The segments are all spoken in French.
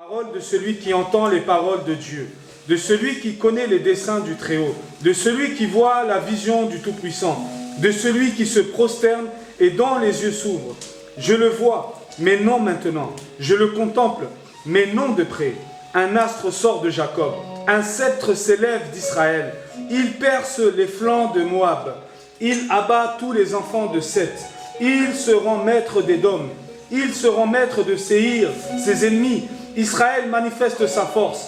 Parole de celui qui entend les paroles de Dieu, de celui qui connaît les desseins du Très-Haut, de celui qui voit la vision du Tout-Puissant, de celui qui se prosterne et dont les yeux s'ouvrent. Je le vois, mais non maintenant. Je le contemple, mais non de près. Un astre sort de Jacob, un sceptre s'élève d'Israël. Il perce les flancs de Moab. Il abat tous les enfants de Seth. Il se rend maître d'Édom. Il se rend maître de Séhir, ses ennemis. Israël manifeste sa force.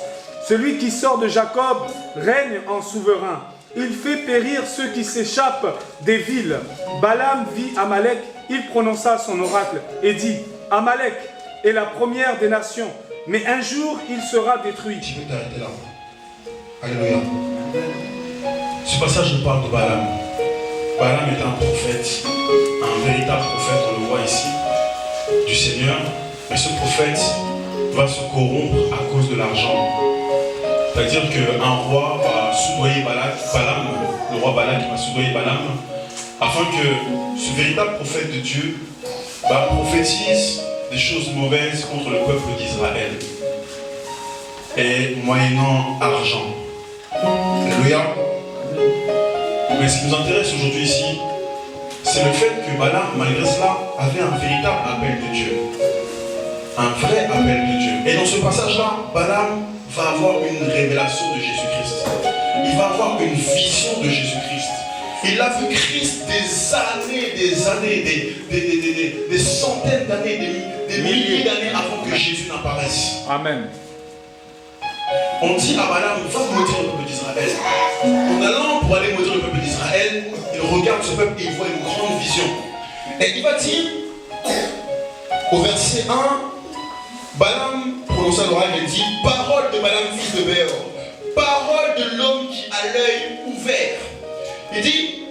Celui qui sort de Jacob règne en souverain. Il fait périr ceux qui s'échappent des villes. Balaam vit Amalek, il prononça son oracle et dit « Amalek est la première des nations, mais un jour il sera détruit. » Je vais t'arrêter là. Alléluia. Ce passage nous parle de Balaam. Balaam est un prophète, un véritable prophète, on le voit ici, du Seigneur. Mais ce prophète va se corrompre à cause de l'argent. C'est-à-dire qu'un roi va soudoyer Balaam, le roi Balak va soudoyer Balaam, afin que ce véritable prophète de Dieu prophétise des choses mauvaises contre le peuple d'Israël. Et moyennant argent. Alléluia. Mais ce qui nous intéresse aujourd'hui ici, c'est le fait que Balaam, malgré cela, avait un véritable appel de Dieu. Un vrai appel de Dieu. Et dans ce passage-là, Balaam va avoir une révélation de Jésus-Christ. Il va avoir une vision de Jésus-Christ. Il a vu Christ des années, des centaines d'années, des milliers d'années avant que Jésus n'apparaisse. Amen. On dit à Balaam, va maudire le peuple d'Israël. En allant pour aller maudire le peuple d'Israël, il regarde ce peuple et il voit une grande vision. Et il va dire, au verset 1, Balaam prononça l'oracle et dit, parole de Balaam fils de Béor, parole de l'homme qui a l'œil ouvert. Il dit,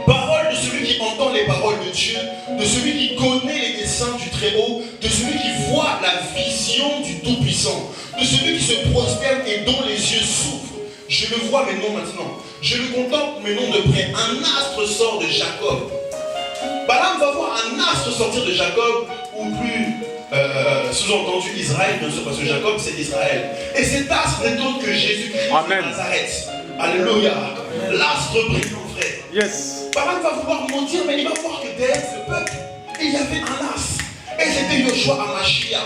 parole de celui qui entend les paroles de Dieu, de celui qui connaît les desseins du Très-Haut, de celui qui voit la vision du Tout-Puissant, de celui qui se prosterne et dont les yeux s'ouvrent. Je le vois mais non maintenant. Je le contemple mais non de près. Un astre sort de Jacob. Balaam va voir un astre sortir de Jacob, ou plus sous-entendu Israël, bien sûr, parce que Jacob c'est Israël. Et cet astre n'est autre que Jésus-Christ de Nazareth. Alléluia. L'astre brillant, frère. Yes. Balaam va vouloir mentir, mais il va voir que derrière ce peuple, il y avait un as. Et c'était Yoshua Amashia.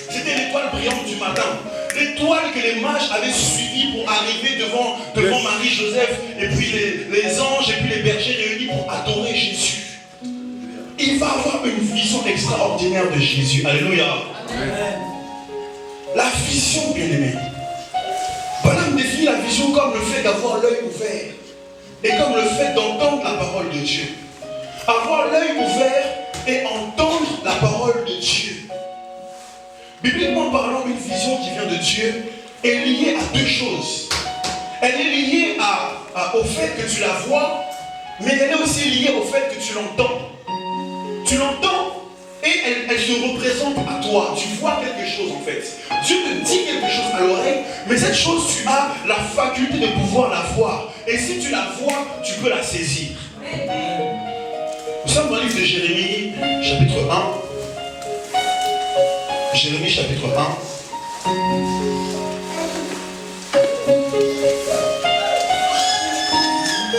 C'était l'étoile brillante du matin. L'étoile que les mages avaient suivie pour arriver devant Marie-Joseph, et puis les anges, et puis les bergers réunis pour adorer Jésus. Il va avoir une vision extraordinaire de Jésus. Alléluia. Amen. La vision, bien-aimé. Balaam définit la vision comme le fait d'avoir l'œil ouvert. Et comme le fait d'entendre la parole de Dieu. Avoir l'œil ouvert et entendre la parole de Dieu. Bibliquement parlant, une vision qui vient de Dieu est liée à deux choses. Elle est liée au fait que tu la vois, mais elle est aussi liée au fait que tu l'entends. Tu l'entends et elle se représente à toi. Tu vois quelque chose en fait. Dieu te dit quelque chose à l'oreille, mais cette chose, tu as la faculté de pouvoir la voir. Et si tu la vois, tu peux la saisir. Nous sommes dans le livre de Jérémie, chapitre 1. Jérémie, chapitre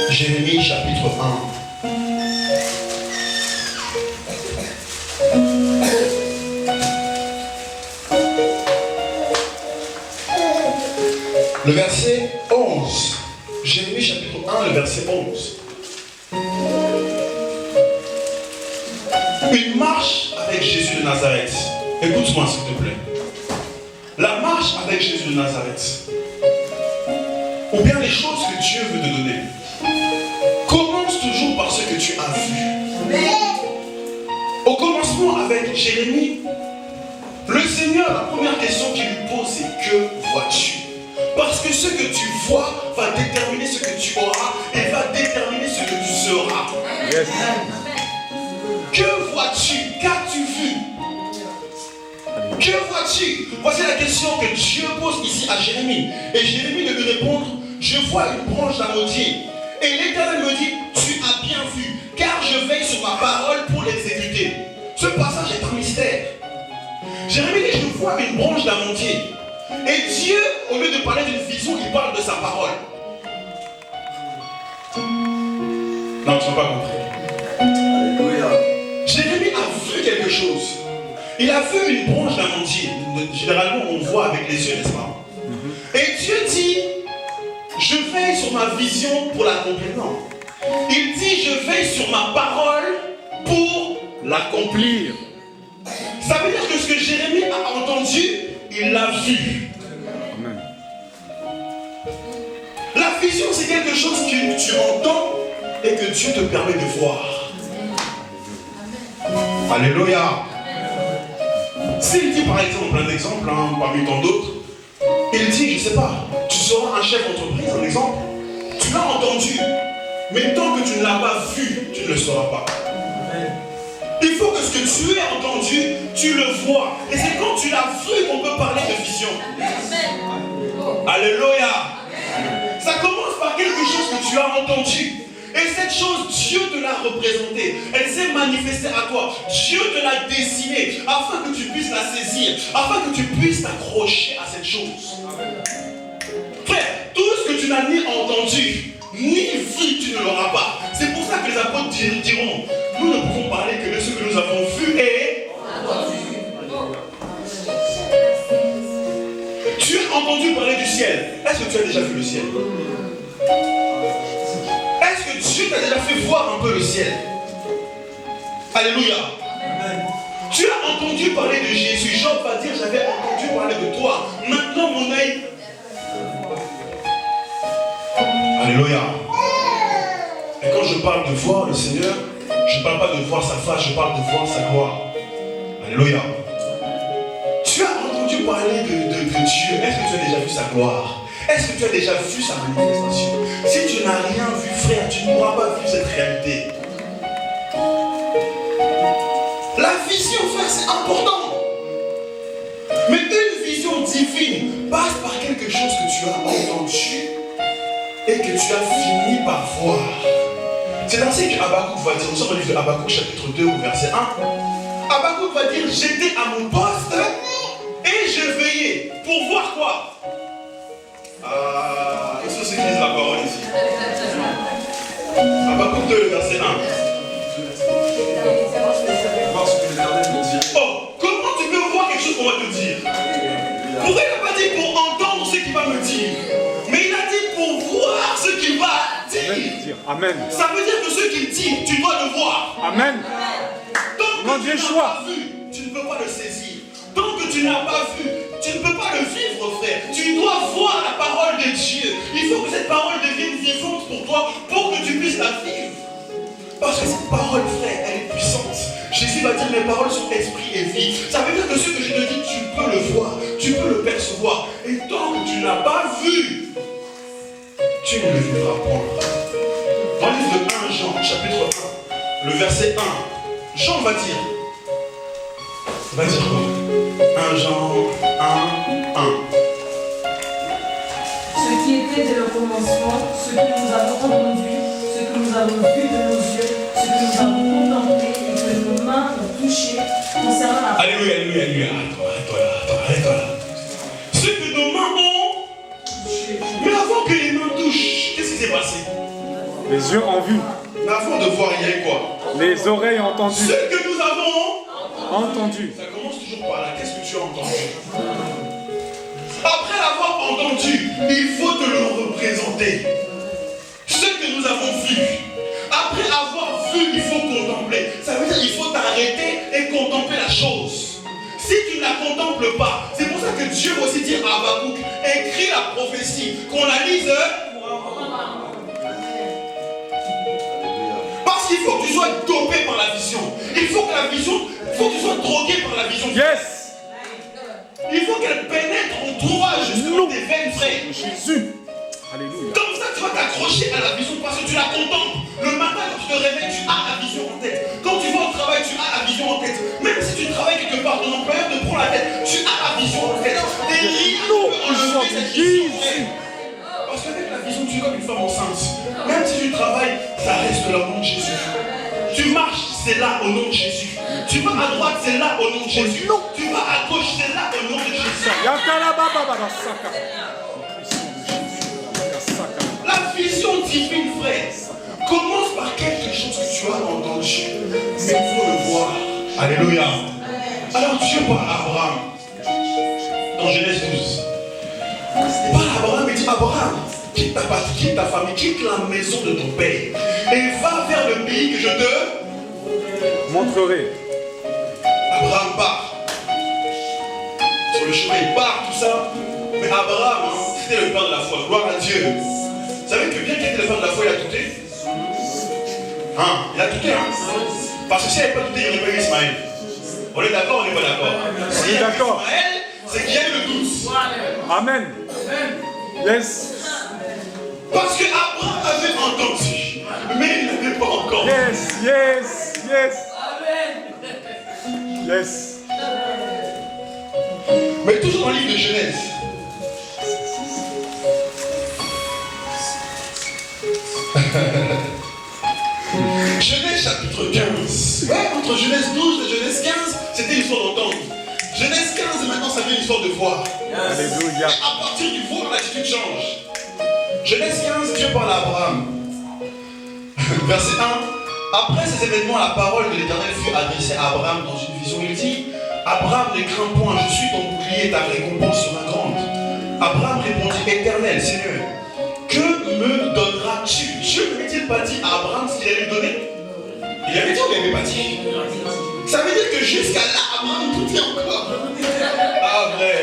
1. Jérémie, chapitre 1. Le verset 11. Jérémie chapitre 1, le verset 11. Une marche avec Jésus de Nazareth. Écoute-moi s'il te plaît. La marche avec Jésus de Nazareth, ou bien les choses que Dieu veut te donner, commence toujours par ce que tu as vu. Au commencement avec Jérémie, le Seigneur, la première question qu'il lui pose, c'est que vois-tu? Parce que ce que tu vois va déterminer ce que tu auras et va déterminer ce que tu seras. Yes. Que vois-tu? Qu'as-tu vu? Que vois-tu? Voici la question que Dieu pose ici à Jérémie. Et Jérémie de lui répondre, je vois une branche d'amandier. Et l'Éternel me dit, tu as bien vu, car je veille sur ma parole pour l'exécuter. Ce passage est un mystère. Jérémie dit, je vois une branche d'amandier. Et Dieu, au lieu de parler d'une vision, il parle de sa parole. Non, tu n'as pas compris. Alléluia. Jérémie a vu quelque chose. Il a vu une branche d'amandier. Généralement, on voit avec les yeux, n'est-ce pas? Et Dieu dit, je veille sur ma vision pour l'accomplir. Non. Il dit, je veille sur ma parole pour l'accomplir. Ça veut dire que ce que Jérémie a entendu, il l'a vu. Amen. La vision, c'est quelque chose que tu entends et que Dieu te permet de voir. Alléluia. S'il dit par exemple, un exemple parmi tant d'autres, il dit, je ne sais pas, tu seras un chef d'entreprise, un exemple, tu l'as entendu, mais tant que tu ne l'as pas vu, tu ne le sauras pas. Il faut que ce que tu as entendu, tu le vois. Et c'est quand tu l'as vu qu'on peut parler de vision. Alléluia. Ça commence par quelque chose que tu as entendu. Et cette chose, Dieu te l'a représentée. Elle s'est manifestée à toi. Dieu te l'a dessinée afin que tu puisses la saisir, afin que tu puisses t'accrocher à cette chose. Frère, tout ce que tu n'as ni entendu, ni vu, tu ne l'auras pas. C'est pour ça que les apôtres diront, nous ne pouvons parler que de ce que nous avons vu et entendu. Tu as entendu parler du ciel. Est-ce que tu as déjà vu le ciel? Est-ce que Dieu t'a déjà fait voir un peu le ciel? Alléluia. Tu as entendu parler de Jésus. Job va dire, j'avais entendu parler de toi. Maintenant mon œil. Alléluia. Et quand je parle de voir le Seigneur, je ne parle pas de voir sa face, je parle de voir sa gloire. Alléluia. Tu as entendu parler de Dieu. Est-ce que tu as déjà vu sa gloire? Est-ce que tu as déjà vu sa manifestation? Si tu n'as rien vu, frère, tu ne pourras pas vivre cette réalité. La vision, frère, c'est important. Mais une vision divine passe par quelque chose que tu as entendu et que tu as fini par voir. C'est ainsi que Habakkuk va dire, nous sommes au livre de Habakkuk chapitre 2 au verset 1. Habakkuk va dire, j'étais à mon poste et je veillais. Pour voir quoi? Est-ce que c'est écrit la parole ici? Habakkuk 2 verset 1. Oh, comment tu peux voir quelque chose qu'on va te dire? Pourquoi il n'a pas dit pour entendre ce qu'il va me dire? Mais il a dit pour voir ce qu'il va dire. Amen. Ça veut dire que ce qu'il dit, tu dois le voir. Amen. Tant que tu n'as pas vu, tu ne peux pas le saisir. Tant que tu n'as pas vu, tu ne peux pas le vivre, frère. Tu dois voir la parole de Dieu. Il faut que cette parole devienne vivante pour toi, pour que tu puisses la vivre. Parce que cette parole, frère, elle est puissante. Jésus va dire, mes paroles sont esprit et vie. Ça veut dire que ce que je te dis, tu peux le voir, tu peux le percevoir. Et tant que tu n'as pas vu, tu ne le vivras point. Dans le livre de 1 Jean, chapitre 1, le verset 1, Jean va dire quoi? 1 Jean 1, 1. Ce qui était dès le commencement, ce que nous avons entendu, ce que nous avons vu de nos yeux, ce que nous avons contemplé et que nos mains ont touché concernant la... Alléluia, alléluia, alléluia. Arrête-toi là. Ce que nos mains ont touché. Mais avant que les mains touchent, qu'est-ce qui s'est passé? Les yeux ont vu. Mais avant de voir, il y a eu quoi? Les oreilles ont entendu. Ce que nous avons entendu. Ça commence toujours par là. Qu'est-ce que tu as entendu? Après l'avoir entendu, il faut te le représenter. Ce que nous avons vu. Après avoir vu, il faut contempler. Ça veut dire qu'il faut t'arrêter et contempler la chose. Si tu ne la contemples pas, c'est pour ça que Dieu va aussi dire à Habakkuk, écris la prophétie, qu'on la lise. Parce qu'il faut que tu sois dopé par la vision. Il faut que la vision, il faut que tu sois drogué par la vision. Yes. Il faut qu'elle pénètre en toi jusqu'à tes veines, frère. Jésus. Alléluia. Comme ça, tu vas t'accrocher à la vision parce que tu la contemples. Le matin, quand tu te réveilles, tu as la vision en tête. Quand tu vas au travail, tu as la vision en tête. Même si tu travailles quelque part, ton employeur te prend la tête, tu as la vision en tête. Et rien ne peut enlever cette vision, frère. Parce qu'avec la vision, tu es comme une femme enceinte. Même si tu travailles, ça reste là au nom de Jésus. Tu marches, c'est là au nom de Jésus. Tu vas vas à droite, c'est là au nom de Jésus. Tu vas à gauche, c'est là au nom de Jésus. La vision divine, frère, commence par quelque chose que tu as entendu. Mais il faut le voir. Alléluia. Alors Dieu parle à Abraham. Dans Genèse 12. Il parle à Abraham et dit, Abraham, quitte ta patrie, quitte ta famille, quitte la maison de ton père et va vers le pays que je te montrerai. Abraham part. Sur le chemin, il part, tout ça. Mais Abraham, c'était le père de la foi. Gloire à Dieu. Vous savez que bien qu'il était le père de la foi, il a douté. Hein? Il a douté, hein? Parce que s'il n'avait pas douté, il n'y aurait pas eu Ismaël. On est d'accord, on n'est pas d'accord? On est d'accord. Ismaël, c'est qu'il y a eu le doute. Amen. Yes. Parce que Abraham avait entendu, mais il n'avait pas encore vu. Yes, yes, yes. Yes. Mais toujours dans le livre de Genèse. Genèse chapitre 15. Ouais, entre Genèse 12 et Genèse 15, c'était l'histoire d'entendre. Genèse 15, maintenant, ça devient l'histoire de voir. Alléluia. Et à partir du voir, l'attitude change. Genèse 15, Dieu parle à Abraham. Verset 1. Après ces événements, la parole de l'Éternel fut adressée à Abraham dans une vision. Il dit, Abraham, ne crains point, je suis ton bouclier, ta récompense sera grande. Abraham répondit, Éternel, Seigneur, que me donneras-tu? Dieu n'avait-il pas dit à Abraham ce qu'il allait lui donner? Il avait dit ou il n'avait pas dit? Ça veut dire que jusqu'à là, Abraham doutait encore. Ah vrai.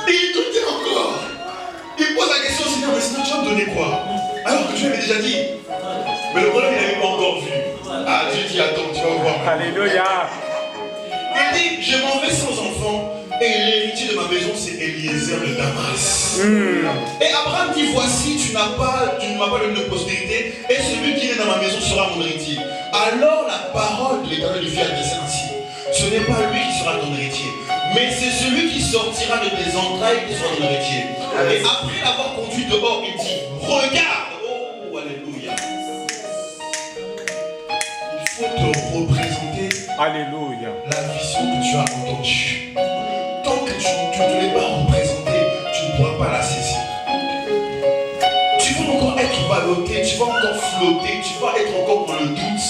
Il doutait encore. Il pose la question, Seigneur, mais sinon tu vas me donner quoi? Alors que Dieu avait déjà dit. Mais le problème, il n'avait pas encore vu. Ah, Dieu dit, attends, tu vas voir. Alléluia. Il dit, je m'en vais sans enfant, et l'héritier de ma maison, c'est Eliezer de Damas. Et Abraham dit, voici, tu ne m'as pas donné de postérité, et celui qui est dans ma maison sera mon héritier. Alors la parole de l'Éternel lui fit adresser ainsi. Ce n'est pas lui qui sera ton héritier, mais c'est celui qui sortira de tes entrailles qui sera ton héritier. Et après l'avoir conduit dehors, il dit, regarde, oh, alléluia. Il faut te représenter Alléluia. la vision que tu as entendue. Tant que tu ne l'es pas représentée, tu ne pourras pas la saisir. Tu vas encore être ballotté, tu vas encore flotter, tu vas être encore dans le doute.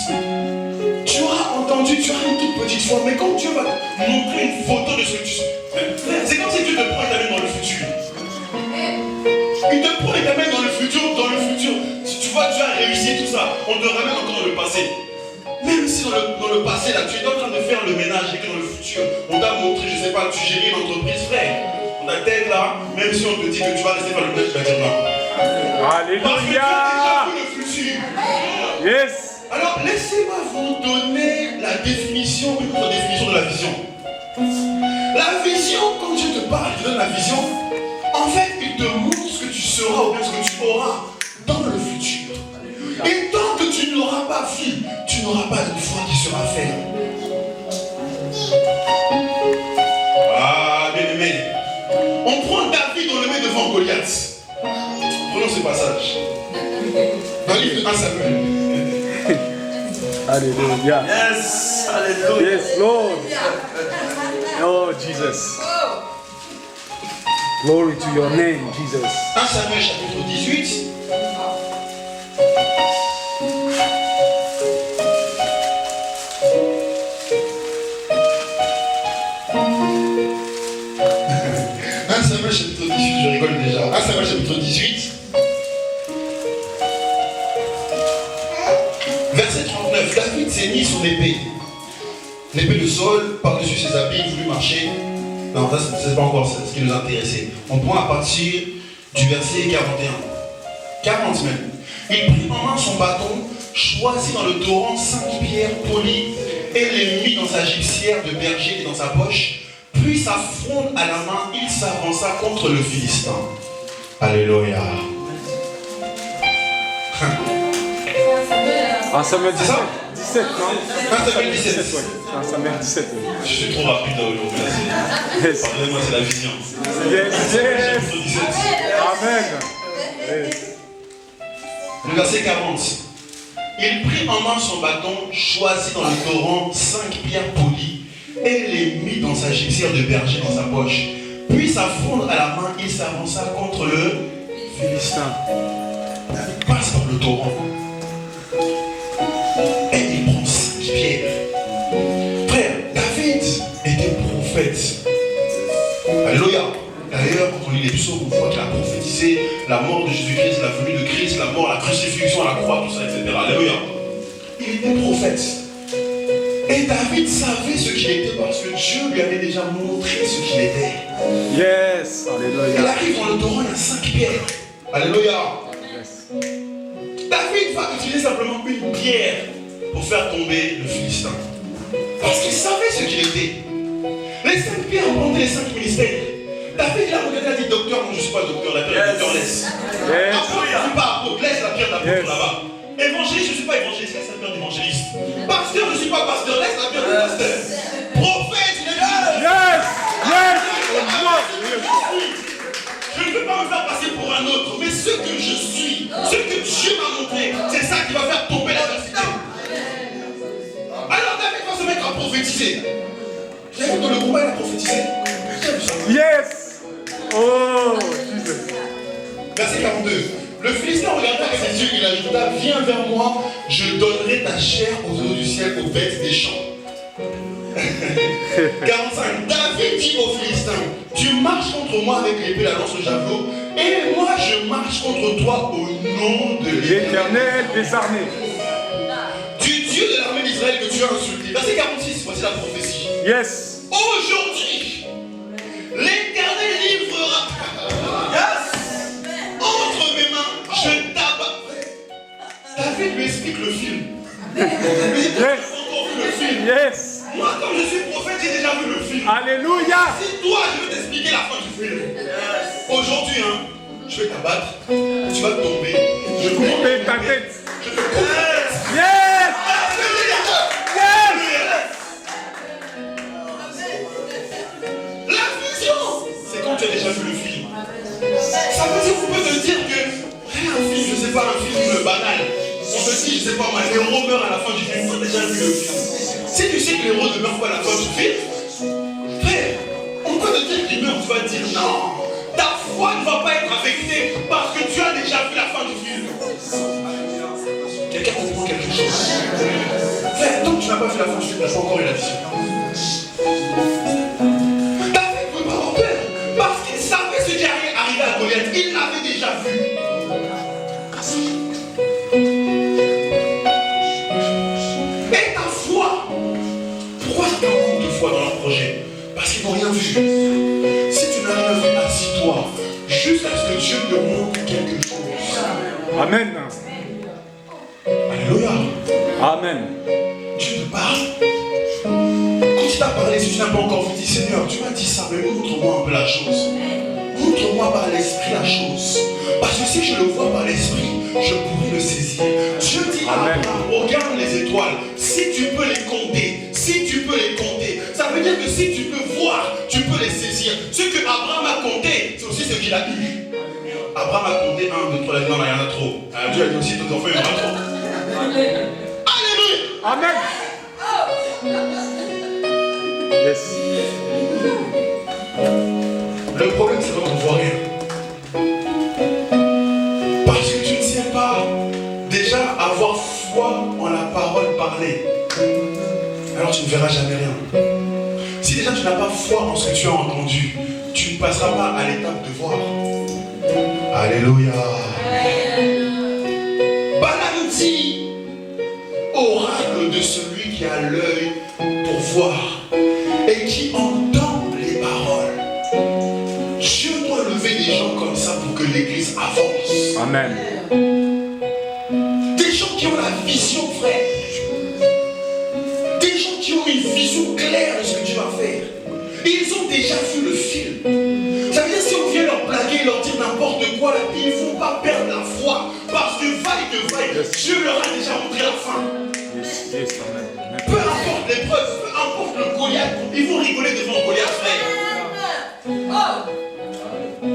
Tu auras entendu, tu auras une toute petite foi, mais quand Dieu va te montrer une photo de ce que tu sais, c'est comme si Dieu te prend et t'amène dans le futur. Il te prend et t'amène dans le futur, Si tu vois, tu as réussi tout ça, on te ramène encore dans le passé. Même si dans le passé, là, tu es en train de faire le ménage et que dans le futur, on t'a montré, je ne sais pas, tu gérais une entreprise, frère. On ta tête là, même si on te dit que tu vas rester faire le ménage, tu vas dire non. Alléluia. Parce que tu as déjà vu le futur. Yes. Alors, laissez-moi vous donner la définition, une autre définition de la vision. La vision, quand Dieu te parle, il te donne la vision, en fait, il te montre ce que tu seras ou bien ce que tu auras dans le futur. Et tant que tu ne l'auras pas vu, tu n'auras pas de foi qui sera ferme. Ah, bien aimé. On prend David, on le met devant Goliath. Prenons ce passage. Dans le livre de 1 Samuel. Alléluia. Yes, alléluia. Yes, Lord. Oh, Jesus. Glory to your name, Jesus. 1 Samuel chapitre 18. Chapitre 18, je rigole déjà. 1 Samuel chapitre 18. Verset 39. David ceignit son épée. L'épée de Saul, par-dessus ses habits, il voulut marcher. Non, ça c'est pas encore ce qui nous intéressait. On prend à partir du verset 41. 40 même. Il prit en main son bâton, choisit dans le torrent 5 pierres polies et les mit dans sa gibecière de berger et dans sa poche. Puis sa fronde à la main, il s'avança contre le Philistin. Alléluia. 1 Samuel 17. 17, non? 1 Samuel 17. 1 Samuel 17. Je suis trop rapide aujourd'hui. Yes. Pardonnez-moi, c'est la vision. Yes, yes. Chapitre 17. Amen. Yes. Le verset 40. Il prit en main son bâton, choisit dans le torrent 5 pierres polies et les mit dans sa gibecière de berger dans sa poche. Puis sa fronde à la main, il s'avança contre le Philistin. David passe dans le torrent et il prend 5 pierres. Frère, David était prophète. Alléluia. D'ailleurs, quand on lit les psaumes, on voit qu'il a prophétisé la mort de Jésus-Christ, la venue de Christ, la mort, la crucifixion, la croix, tout ça, etc. Alléluia. Il était prophète. Et David savait ce qu'il était parce que Dieu lui avait déjà montré ce qu'il était. Yes. Alléluia. Il arrive dans le torrent, il y a 5 pierres. Alléluia. Yes. David va utiliser simplement une pierre pour faire tomber le Philistin. Parce qu'il savait ce qu'il était. Les 5 pierres représentaient les 5 ministères. David, il a regardé, il a dit docteur, non, je ne suis pas docteur, la pierre de docteur laisse. Apôtre, je ne suis pas apôtre, laisse la pierre d'apôtre là-bas. Évangéliste, je ne suis pas évangéliste, laisse la pierre d'évangéliste. Pasteur, je ne suis pas pasteur, laisse la pierre de pasteur. Prophète, il est là. Yes. Yes. Je ne veux pas me faire passer pour un autre, mais ce que je suis, ce que Dieu m'a montré, c'est ça qui va faire tomber l'adversité. Alors David va se mettre à prophétiser. J'ai vu dans le combat, il a prophétisé. Yes. Oh, Jesus. Verset 42. Le Philistin regarda avec ses yeux, il ajouta, viens vers moi, je donnerai ta chair aux oiseaux du ciel, aux bêtes des champs. 45. David dit aux Philistins, tu marches contre moi avec l'épée, la lance, le javelot, et moi je marche contre toi au nom de L'Éternel des armées. Du Dieu de l'armée d'Israël que tu as insulté. Verset 46, voici la prophétie. Yes. Aujourd'hui, l'Éternel livrera entre mes mains, je t'abattrai. David lui explique le film. Yes. Encore vu le film. Yes. Moi, comme je suis prophète, j'ai déjà vu le film. Alléluia. Si toi, je vais t'expliquer la fin du film. Aujourd'hui, hein, je vais t'abattre, tu vas tomber. Je vais Couper ta tête. Je te coupe la tête. Yes. La vision, c'est quand tu as déjà vu le film. Ça veut dire, vous pouvez te dire que un film, je sais pas, un film banal. On te dit, je sais pas moi, l'héros meurt à la fin du film. Tu as déjà vu le film. Si tu sais que l'héros ne meurt pas à la fin du film, frère, on peut te dire qu'il meurt, tu vas dire non. Ta foi ne va pas être affectée parce que tu as déjà vu la fin du film. Quelqu'un comprend quelque chose? Frère, tant que tu n'as pas vu la fin du film, tu n'as pas encore eu la vision. David ne pouvait pas avoir peur parce qu'il savait ce qui allait arriver à Goliath. Il l'avait déjà vu. Et ta foi, pourquoi ça manque de foi dans leur projet? Parce qu'ils n'ont rien vu. Si tu n'as rien vu, assis-toi jusqu'à ce que Dieu te montre quelque chose. Amen. Alléluia. Amen. Dieu te parle. Quand il t'a parlé, si tu n'as pas encore vu, dis Seigneur, tu m'as dit ça, mais montre-moi un peu la chose. Montre-moi par l'esprit la chose. Parce que si je le vois par l'esprit, je pourrais le saisir. Dieu dit à Abraham, regarde les étoiles. Si tu peux les compter, si tu peux les compter, ça veut dire que si tu peux voir, tu peux les saisir. Ce que Abraham a compté, c'est aussi ce qu'il a eu. Abraham a compté 1, 2, 3, il y en a trop. Dieu a dit aussi, tes enfants, il y en a trop. Alléluia. Amen. Yes. Le problème, c'est qu'on ne voit rien. Parce que tu ne sais pas déjà avoir foi en la parole parlée. Alors tu ne verras jamais rien. Si déjà tu n'as pas foi en ce que tu as entendu, tu ne passeras pas à l'étape de voir. Alléluia. Balaam dit, oracle de celui qui a l'œil pour voir et qui entend les paroles. Dieu doit lever des gens comme ça pour que l'église avance. Amen. Des gens qui ont la vision, frère. Des gens qui ont une vision claire de ce que tu vas faire. Ils ont déjà vu le film. Ça veut dire si on vient leur blaguer, leur dire n'importe quoi, ils ne vont pas perdre la foi. Parce que vaille que vaille, Dieu leur a déjà montré la fin. Yes, yes, amen. Peu importe l'épreuve, peu importe le Goliath, ils vont rigoler devant Goliath, frère.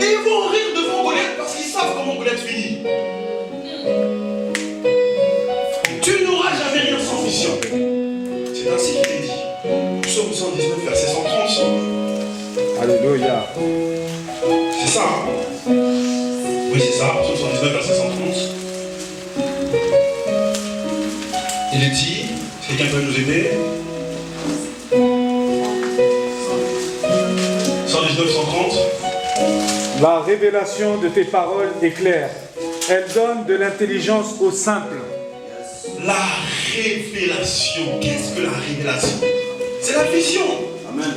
Et ils vont rire devant Goliath parce qu'ils savent comment Goliath finit. Tu ne C'est ça, hein? Oui, c'est ça. Psaume 119, verset 130. Il est dit, si quelqu'un peut nous aider. 119, 130. La révélation de tes paroles est claire. Elle donne de l'intelligence aux simples. La révélation. Qu'est-ce que la révélation? C'est la vision. Amen.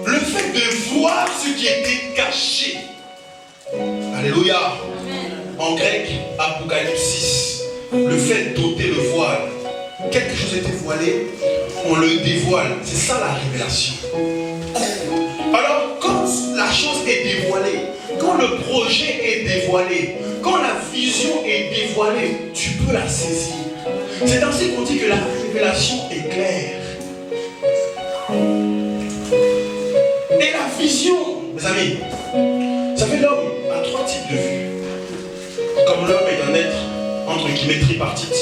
Le fait de voir ce qui était caché. Alléluia. Amen. En grec, Apocalypse 6. Le fait d'ôter le voile. Quelque chose était voilé, on le dévoile. C'est ça la révélation. Alors, quand la chose est dévoilée, quand le projet est dévoilé, quand la vision est dévoilée, tu peux la saisir. C'est ainsi qu'on dit que la révélation est claire. Et la vision, mes amis, ça fait l'homme a trois types de vues. Comme l'homme est un être, entre guillemets, tripartite,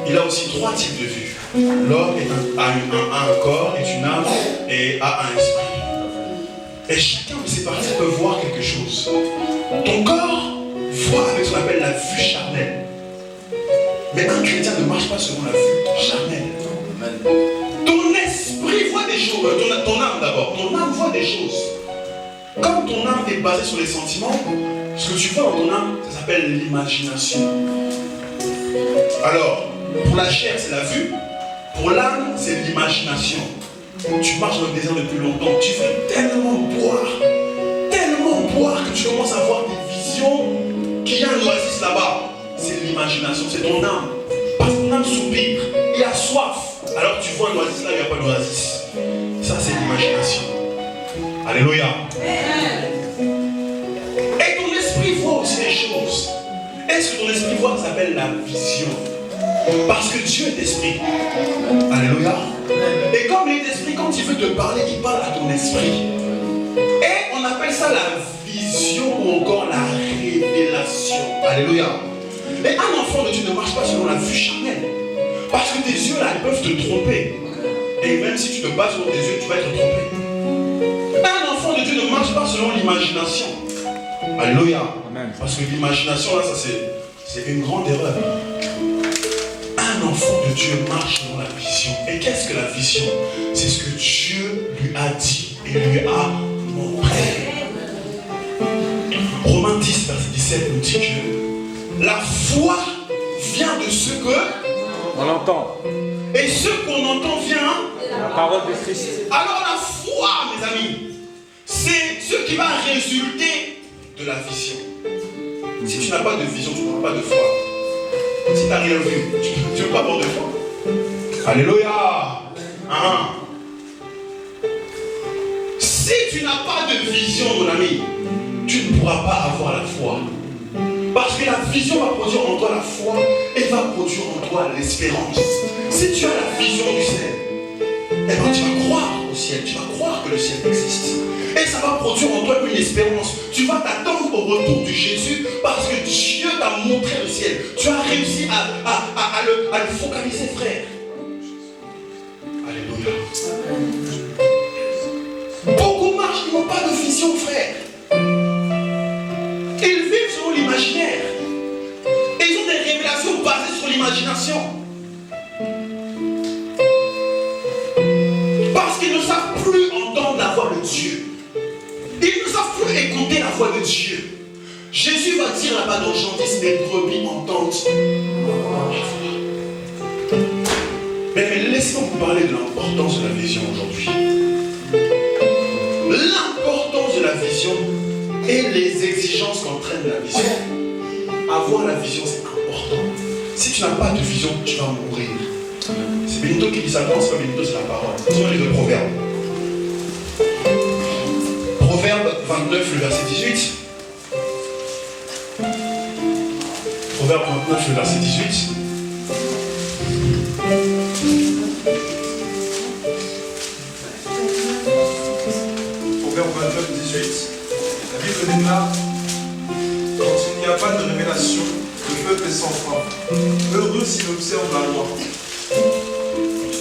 il a aussi trois types de vues. L'homme a un corps, est une âme et a un esprit. Et chacun de ces parties peut voir quelque chose. Ton corps voit avec ce qu'on appelle la vue charnelle. Mais un chrétien ne marche pas selon la vue charnelle. Ton esprit voit des choses, ton âme d'abord, ton âme voit des choses. Comme ton âme est basée sur les sentiments, ce que tu vois dans ton âme, ça s'appelle l'imagination. Alors, pour la chair, c'est la vue. Pour l'âme, c'est l'imagination. Tu marches dans le désert depuis longtemps. Tu veux tellement boire que tu commences à avoir des visions qu'il y a un oasis là-bas. C'est l'imagination, c'est ton âme. Parce que ton âme soupire, il a soif. Alors tu vois un oasis là, il n'y a pas d'oasis. Ça, c'est l'imagination. Alléluia. Et ton esprit voit aussi des choses. Est-ce que ton esprit voit? Ça s'appelle la vision. Parce que Dieu est esprit. Alléluia. Et comme il est esprit, quand il veut te parler, il parle à ton esprit. Et on appelle ça la vision ou encore la révélation. Alléluia. Et un enfant de Dieu ne marche pas selon la vue charnelle. Parce que tes yeux là, ils peuvent te tromper. Et même si tu te bases sur tes yeux, tu vas être trompé. Un enfant de Dieu ne marche pas selon l'imagination. Alléluia. Amen. Parce que l'imagination là, ça c'est une grande erreur. Un enfant de Dieu marche dans la vision. Et qu'est-ce que la vision? C'est ce que Dieu lui a dit et lui a montré. Romains 10, verset 17 nous dit que la foi vient de ce que On l'entend. et ce qu'on entend vient. La parole de Christ. Alors la foi, mes amis, c'est ce qui va résulter de la vision. Si tu n'as pas de vision, tu n'auras pas de foi. Si tu n'as rien vu, tu ne peux pas avoir de foi. Alléluia. Si tu n'as pas de vision, mon ami, tu ne pourras pas avoir la foi. Parce que la vision va produire en toi la foi et va produire en toi l'espérance. Si tu as la vision du ciel, eh bien tu vas croire au ciel, tu vas croire que le ciel existe. Et ça va produire en toi une espérance. Tu vas t'attendre au retour de Jésus parce que Dieu t'a montré le ciel. Tu as réussi à le focaliser, frère. Alléluia. Beaucoup marchent, ils n'ont pas de vision, frère. Ils vivent selon l'imaginaire. Et ils ont des révélations basées sur l'imagination. Parce qu'ils ne savent plus entendre la voix de Dieu. Ils ne savent plus écouter la voix de Dieu. Jésus va dire là-bas dans Jean 10, les brebis entendent ma voix. Mais laissez-moi vous parler de l'importance de la vision aujourd'hui. L'importance de la vision et les exigences qu'entraîne la vision. Avoir la vision, c'est important. Si tu n'as pas de vision, tu vas mourir. C'est Benito qui dit ça, non, c'est pas Benito, c'est la parole. C'est un livre de Proverbes. Proverbe 29, le verset 18. Proverbe 29, le verset 18. Proverbe 29, 18. La Bible déclare: quand il n'y a pas de révélation, le peuple est sans frein. Heureux s'il observe la loi.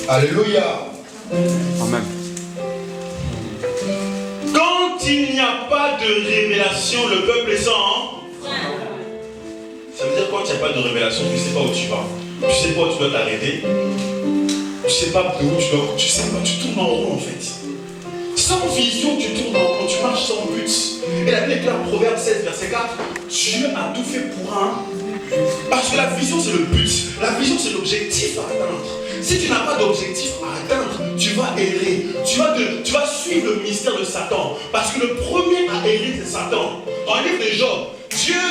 Alléluia. Amen. Quand il n'y a pas de révélation, le peuple est sans. Ça veut dire quand il n'y a pas de révélation, tu ne sais pas où tu vas. Tu ne sais pas où tu dois t'arrêter. Tu ne sais pas de où tu dois. Tu sais pas, tu tournes en rond en fait. Sans vision, tu tournes en rond, tu marches sans but. Et la Bible est claire en Proverbe 16, verset 4. Dieu a tout fait pour un. Parce que la vision, c'est le but. La vision, c'est l'objectif à atteindre. Si tu n'as pas d'objectif à atteindre, tu vas errer. Tu vas suivre le mystère de Satan. Parce que le premier à errer, c'est Satan. Dans le livre de Job, Dieu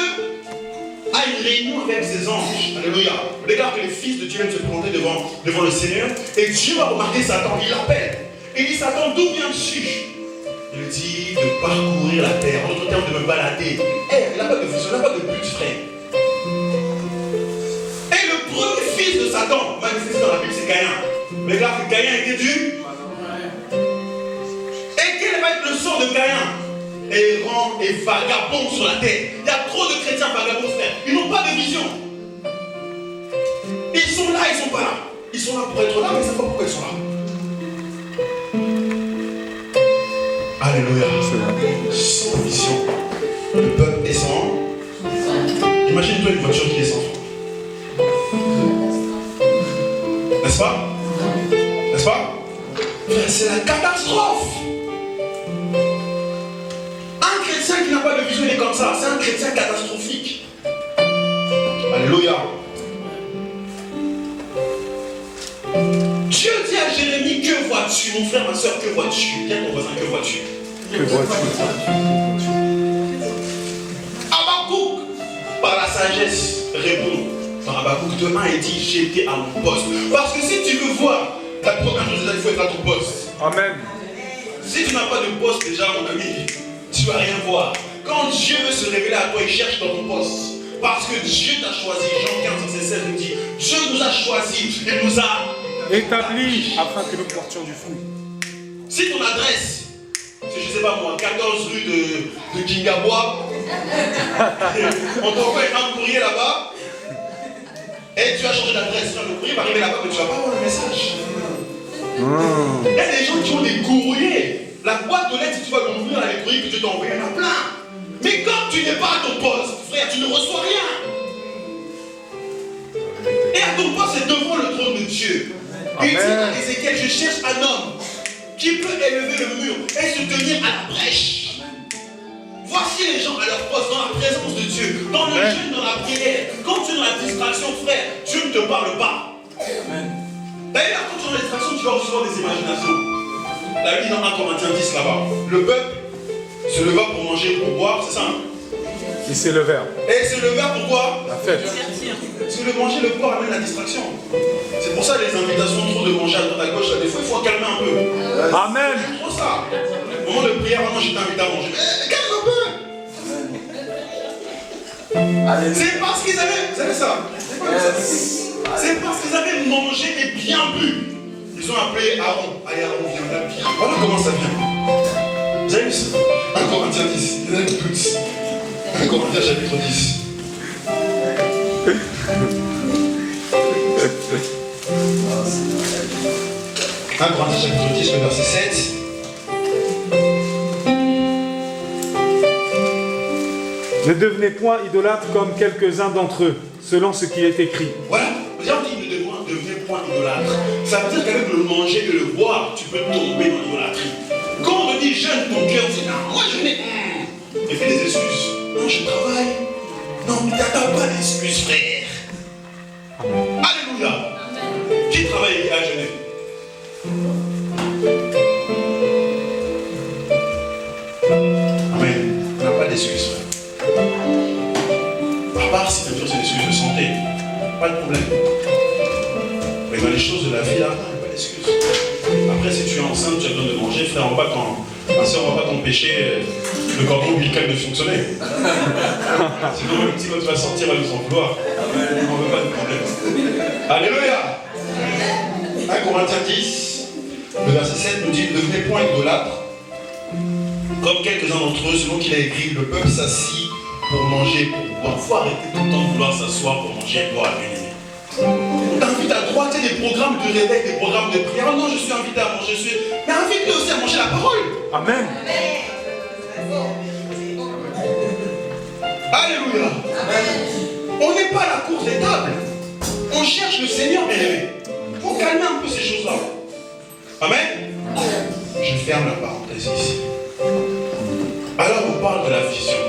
a une réunion avec ses anges. Alléluia. On déclare que les fils de Dieu viennent se présenter devant le Seigneur. Et Dieu va remarquer Satan. Il l'appelle. Et il dit, Satan, d'où viens-tu? Il dit de parcourir la terre. En d'autres termes, de me balader. Il n'a pas de vision, il n'a pas de but, frère. Et le premier fils de Satan, manifesté dans la Bible, c'est Caïn. Mais là, que Caïn était dû. Et quel va être le sort de Caïn? Errant et vagabond sur la terre. Il y a trop de chrétiens vagabonds, frère. Ils n'ont pas de vision. Ils sont là, ils ne sont pas là. Ils sont là pour être là, mais ils ne savent pas pourquoi ils sont là. Alléluia. Sans vision, le peuple est sans. Imagine-toi une voiture qui est sans frein. N'est-ce pas? N'est-ce pas? C'est la catastrophe. Un chrétien qui n'a pas de vision, il est comme ça. C'est un chrétien catastrophique. Alléluia. Dieu dit à Jérémie, que vois-tu? Mon frère, ma soeur, que vois-tu? Viens ton voisin, que vois-tu? Que vois-tu? Habakkuk, par la sagesse, répond. Dans Habakkuk 2:1, il dit, j'étais à mon poste. Parce que si tu veux voir la première chose, il faut être à ton poste. Amen. Si tu n'as pas de poste déjà, mon ami, tu ne vas rien voir. Quand Dieu veut se révéler à toi, il cherche dans ton poste. Parce que Dieu t'a choisi. Jean 15, verset 16 nous dit, Dieu nous a choisis, il nous a établi afin que nous portions du fruit. Si ton adresse, c'est, je ne sais pas moi, 14 rue de Kingabois, on t'envoie un courrier là-bas, et tu as changé d'adresse, le courrier va arriver là-bas, mais tu ne vas pas avoir le message. Il y a des gens qui ont des courriers. La boîte de lettres, si tu vas l'ouvrir, les courriers que Dieu t'a envoyés, il y en a plein. Mais quand tu n'es pas à ton poste, frère, tu ne reçois rien. Et à ton poste, c'est devant le trône de Dieu. Il dit à Ézéchiel, je cherche un homme qui peut élever le mur et se tenir à la brèche. Voici les gens à leur poste, dans la présence de Dieu, dans le jeûne, dans la prière. Quand tu es dans la distraction, frère, Dieu ne te parle pas. D'ailleurs, quand tu es dans la distraction, tu vas recevoir des imaginations. La Bible dit dans 1 Corinthiens 10 là-bas, le peuple se leva pour manger, pour boire, c'est ça hein? Et c'est le verbe. Et se leva pour boire? La fête. Parce que le manger, le boire amène la distraction. C'est pour ça les invitations trop de manger à droite à gauche, des fois il faut calmer un peu. Amen. C'est trop ça. Au moment de prière, maintenant je t'invite à manger. Calme un peu. C'est parce qu'ils avaient. Vous savez ça? C'est parce qu'ils avaient mangé et bien bu. Ils ont appelé Aaron. Allez Aaron, viens là. Voilà comment ça vient. Vous avez vu ça? 1 Corinthiens 10. Il y en a toutes. 1 Corinthiens chapitre 10. Corinthiens chapitre 10, le verset 7. Ne devenez point idolâtres comme quelques-uns d'entre eux, selon ce qui est écrit. Voilà, on dit ne devenez point idolâtres. Ça veut dire qu'avec le manger et le boire, tu peux tomber dans l'idolâtrie. Quand on te dit jeûne, ton cœur dit non, moi je n'ai. Et fais des excuses. Non, je travaille. Non, mais t'attends pas d'excuses, frère. Alléluia. Qui travaille et a jeûné? Amen. On n'a pas d'excuses, frère. À part si bien sûr c'est des excuses de santé, pas de problème. Mais dans les choses de la vie, là, il n'y a pas d'excuses. Après, si tu es enceinte, tu as besoin de manger, frère, on ne va pas t'empêcher le cordon ombilical de fonctionner. Sinon, le petit, quand tu vas sortir, va nous en vouloir. On ne veut pas de problème. Alléluia. 1 Corinthiens 10, le verset 7 nous dit, ne devenez point idolâtres, comme quelques-uns d'entre eux, selon qu'il a écrit, le peuple s'assit pour manger, pour boire. Il faut arrêter tout le temps de vouloir s'asseoir pour manger et boire à l'unité. On t'invite à droite, il y a des programmes de réveil, des programmes de prière. Oh non, je suis invité à manger, mais invite-le aussi à manger la parole. Amen. Alléluia. On n'est pas à la course des tables. On cherche le Seigneur, bien-aimé. Il faut calmer un peu ces choses-là. Amen. Je ferme la parenthèse ici. Alors on parle de la vision.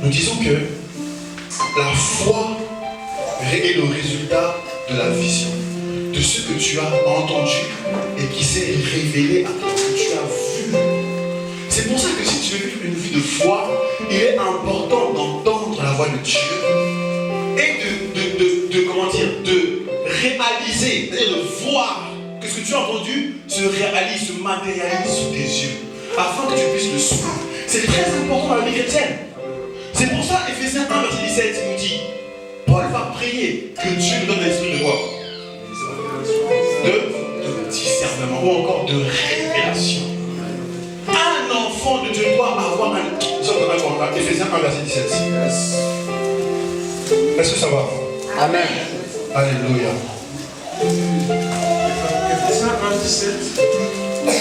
Nous disons que la foi est le résultat de la vision, de ce que tu as entendu et qui s'est révélé à toi, que tu as vu. C'est pour ça que si tu veux vivre une vie de foi, il est important d'entendre la voix de Dieu et de réaliser, c'est-à-dire de voir que ce que tu as entendu se réalise, se matérialise sous tes yeux, afin que tu puisses le suivre. C'est très important dans la vie chrétienne. C'est pour ça, Ephésiens 1, verset 17, il nous dit, Paul va prier que Dieu nous donne l'esprit de quoi? De discernement ou encore de révélation. Un enfant de Dieu doit avoir un Ephésiens 1, verset 17. Est-ce que ça va? Amen. Alléluia. Ephésiens 1, 17. La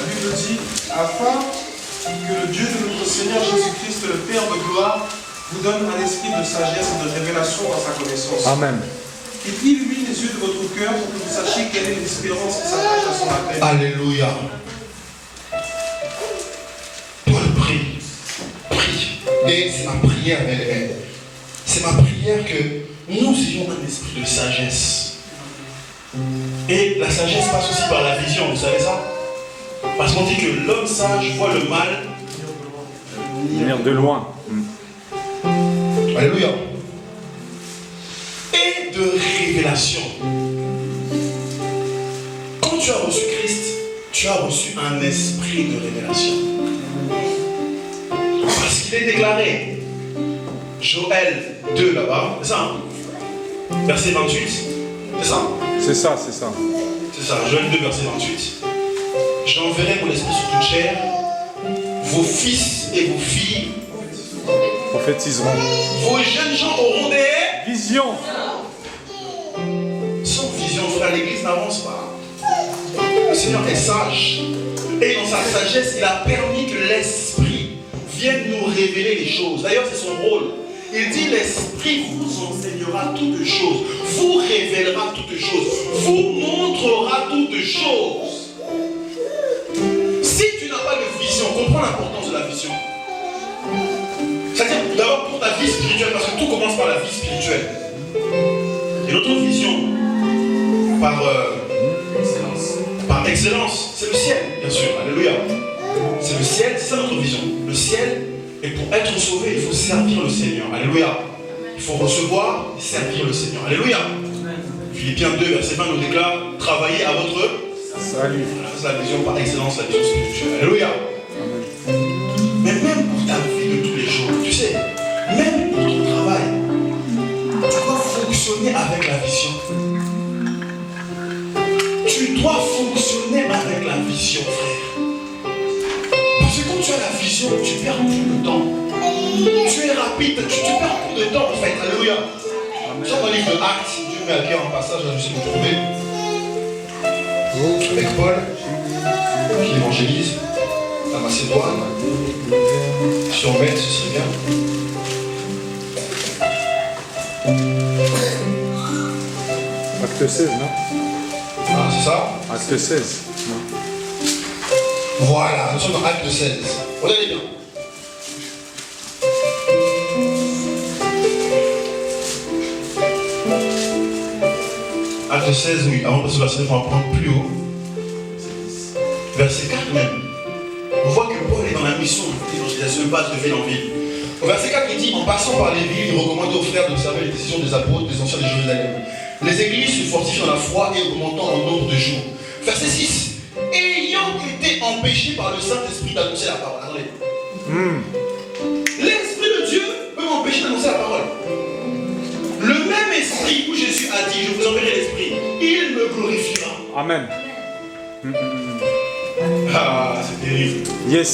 Bible dit, afin que le Dieu de notre Seigneur Jésus-Christ, le Père de gloire, vous donne un esprit de sagesse et de révélation dans sa connaissance. Amen. Il illumine les yeux de votre cœur pour que vous sachiez quelle est l'espérance qui s'attache à son appel. Alléluia. Paul prie. Et c'est ma prière, c'est ma prière que nous ayons un esprit de sagesse. Et la sagesse passe aussi par la vision, vous savez ça? Parce qu'on dit que l'homme sage voit le mal Venir de loin. Alléluia. Et de révélation. Quand tu as reçu Christ, tu as reçu un esprit de révélation. Parce qu'il est déclaré, Joël 2 là-bas, c'est ça, hein? Verset 28, c'est ça? C'est ça, c'est ça. C'est ça, Joël 2, verset 28. J'enverrai mon esprit sur toute chair, vos fils et vos filles Prophétiseront. vos jeunes gens auront des Vision. sans vision, frère, l'église n'avance pas. Le Seigneur est sage. Et dans sa sagesse, il a permis que l'Esprit vienne nous révéler les choses. D'ailleurs, c'est son rôle. Il dit, l'Esprit vous enseignera toutes choses, vous révélera toutes choses, vous montrera toutes choses. Si tu n'as pas de vision, comprends l'importance de la vision. C'est-à-dire, d'abord pour ta vie spirituelle, parce que tout commence par la vie spirituelle. Et notre vision, par excellence, c'est le ciel, bien sûr. Alléluia. C'est le ciel, c'est ça notre vision. Le ciel, et pour être sauvé, il faut servir le Seigneur. Alléluia. Il faut recevoir et servir le Seigneur. Alléluia. Philippiens 2, verset 20 nous déclare, travaillez à votre Salut. c'est la vision par excellence, la vision spirituelle. Alléluia. Mais même pour ta vie de tous les jours, tu sais, même pour ton travail, tu dois fonctionner avec la vision. Tu dois fonctionner avec la vision, frère. Parce que quand tu as la vision, tu perds plus de temps. Tu es rapide, tu perds plus de temps en fait. Alléluia. Sur dans le livre de Actes, Dieu met à cœur un passage, là, je sais que vous trouvez. Avec Paul, qui évangélise la Macédoine. Si on met, ce serait bien. Acte 16, non? Ah, c'est ça? Acte 16. Voilà, nous sommes dans Acte 16. Regardez bien. Acte 16, oui. Avant de passer au verset 9, on va prendre plus haut. Verset 4 même. On voit que Paul est dans la mission d'évangélisation, il passe de ville en ville. Au verset 4, il dit, en passant par les villes, il recommandait aux frères d'observer les décisions des apôtres, des anciens de Jérusalem. Les églises se fortifient dans la foi et augmentant en nombre de jours. Verset 6. Ayant été empêchés par le Saint-Esprit d'annoncer la parole. Attendez. L'Esprit de Dieu peut m'empêcher d'annoncer la parole. Le même esprit où Jésus a dit, je vous enverrai l'Esprit, il me glorifiera. Amen. Ah, c'est terrible. Yes.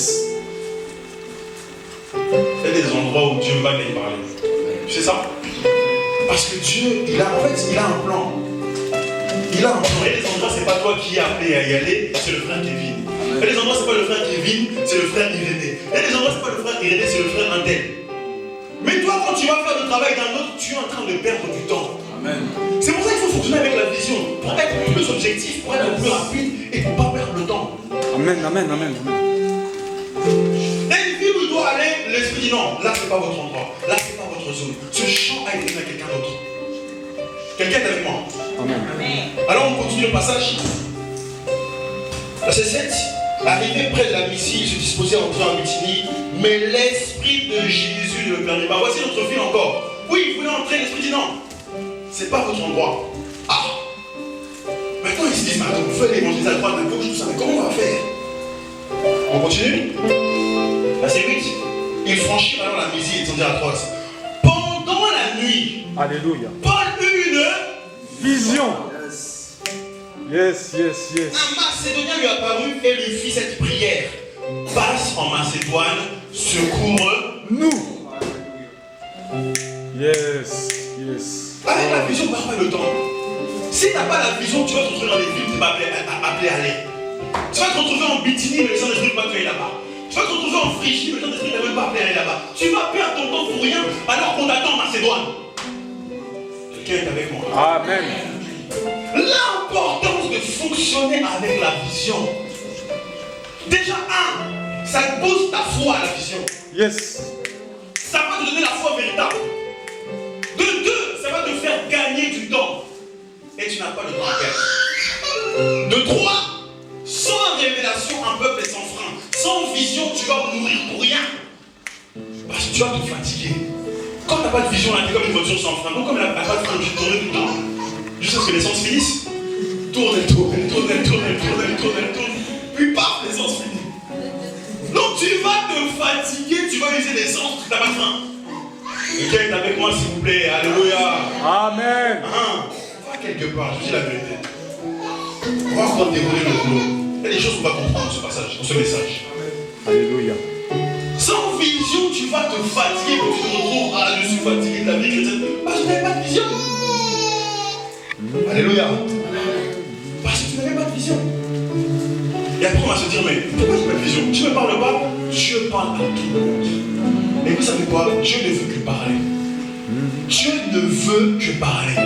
Il y a des endroits où Dieu va les parler. Tu sais ça? Parce que Dieu, il a un plan. Il a un plan. Et les endroits, c'est pas toi qui es appelé à y aller, c'est le frère Kevin. Et les endroits, c'est pas le frère Kevin, c'est le frère Irénée. Et les endroits, c'est pas le frère Irénée, c'est le frère Andel. Mais toi, quand tu vas faire le travail d'un autre, tu es en train de perdre du temps. Amen. C'est pour ça qu'il faut fonctionner avec la vision, pour être plus objectif, pour être plus rapide et pour ne pas perdre le temps. Amen, amen, amen, amen. Et une ville où il doit aller, l'esprit dit non, là c'est pas votre endroit, là c'est pas votre zone. Ce champ a été donné à quelqu'un d'autre. Quelqu'un est avec moi. Amen. Alors on continue le passage. Verset 7. Arrivé près de la Mysie, il se disposait à entrer en Bithynie, mais l'esprit de Jésus ne le permet pas. Voici notre ville encore. Oui, il voulait entrer, l'esprit dit non. C'est pas votre endroit. Ah. Maintenant ils se disent, mais attends, on fait l'évangile à droite, à gauche, tout ça, mais comment on va faire? On continue. Verset 8. Ils franchirent alors la Mysie et descendirent à Troas. Pendant la nuit, Alléluia. Paul eut une Vision. Yes, yes, yes. Un Macédonien lui apparut et lui fit cette prière. Passe en Macédoine, secours-nous. Yes, yes. Avec la vision, on ne perd pas le temps. Si tu n'as pas la vision, tu vas te retrouver dans les villes, tu n'es pas appelé à aller. Tu vas te retrouver en Bithynie, mais les Saint-Esprit ne va pas te aller là-bas. Tu vas te retrouver en Phrygie, mais les Saint-Esprit ne va même pas appelé à aller là-bas. Tu vas perdre ton temps pour rien alors qu'on t'attend en Macédoine. Quelqu'un est avec moi. Amen. L'importance de fonctionner avec la vision. Déjà, ça booste ta foi à la vision. Yes. Ça va te donner la foi véritable. De deux, ça va te faire gagner du temps. Et tu n'as pas le temps à perdre. De trois, sans révélation, un peuple est sans frein. Sans vision, tu vas mourir pour rien. Parce que tu vas te fatiguer. Quand tu n'as pas de vision, tu es comme une voiture sans frein. Donc comme elle n'a pas de frein, tu tournes tout le temps. Jusqu'à ce que l'essence finisse. Tourne, elle tourne, elle tourne, elle tourne, elle tourne, elle tourne, elle tourne. Puis paf, l'essence finit. Donc tu vas te fatiguer, tu vas user l'essence parce que tu n'as pas de frein. Quelqu'un est avec moi s'il vous plaît, alléluia. Amen. On va quelque part, je vous dis la vérité. On va encore dérouler le boulot. Il y a des choses qu'on va comprendre dans ce passage, dans ce message. Alléluia. Sans vision, tu vas te fatiguer, quand tu te retrouves, ah je suis fatigué de la vie chrétienne. Parce que tu n'avais pas de vision. Alléluia. Parce que tu n'avais pas de vision. Et après on va se dire, mais pourquoi tu n'as pas de vision? Tu ne me parles pas? Dieu parle à tout le monde. Et vous savez quoi? Dieu ne veut que parler. Dieu ne veut que parler.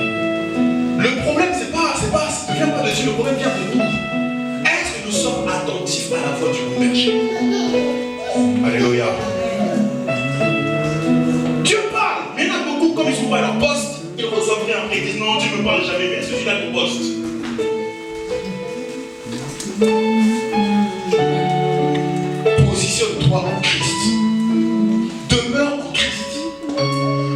Le problème, ça ne vient pas de Dieu, le problème vient de nous. Est-ce que nous sommes attentifs à la voix du bon berger? Alléluia. Dieu parle, mais il y en a beaucoup, comme ils sont pas à leur poste, ils reçoivent rien après, ils disent non, Dieu ne me parle jamais, mais celui-là à ton poste. Positionne-toi en Christ. Demeure en Christ.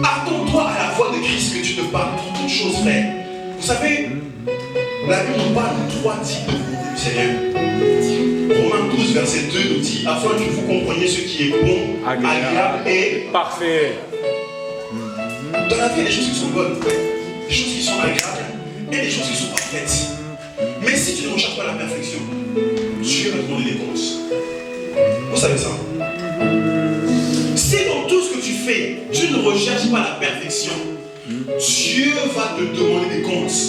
Attends-toi à la voix de Christ que tu te parles pour toutes choses, frère. Vous savez, la Bible nous parle de 3 types de venue du Seigneur. Romains 12, verset 2 nous dit, afin que vous compreniez ce qui est bon, agréable et parfait. Dans la vie, il y a des choses qui sont bonnes, des choses qui sont agréables et des choses qui sont parfaites. Mais si tu ne recherches pas la perfection, Dieu va te demander des comptes. Vous savez ça? Si dans tout ce que tu fais, tu ne recherches pas la perfection, Dieu va te demander des comptes.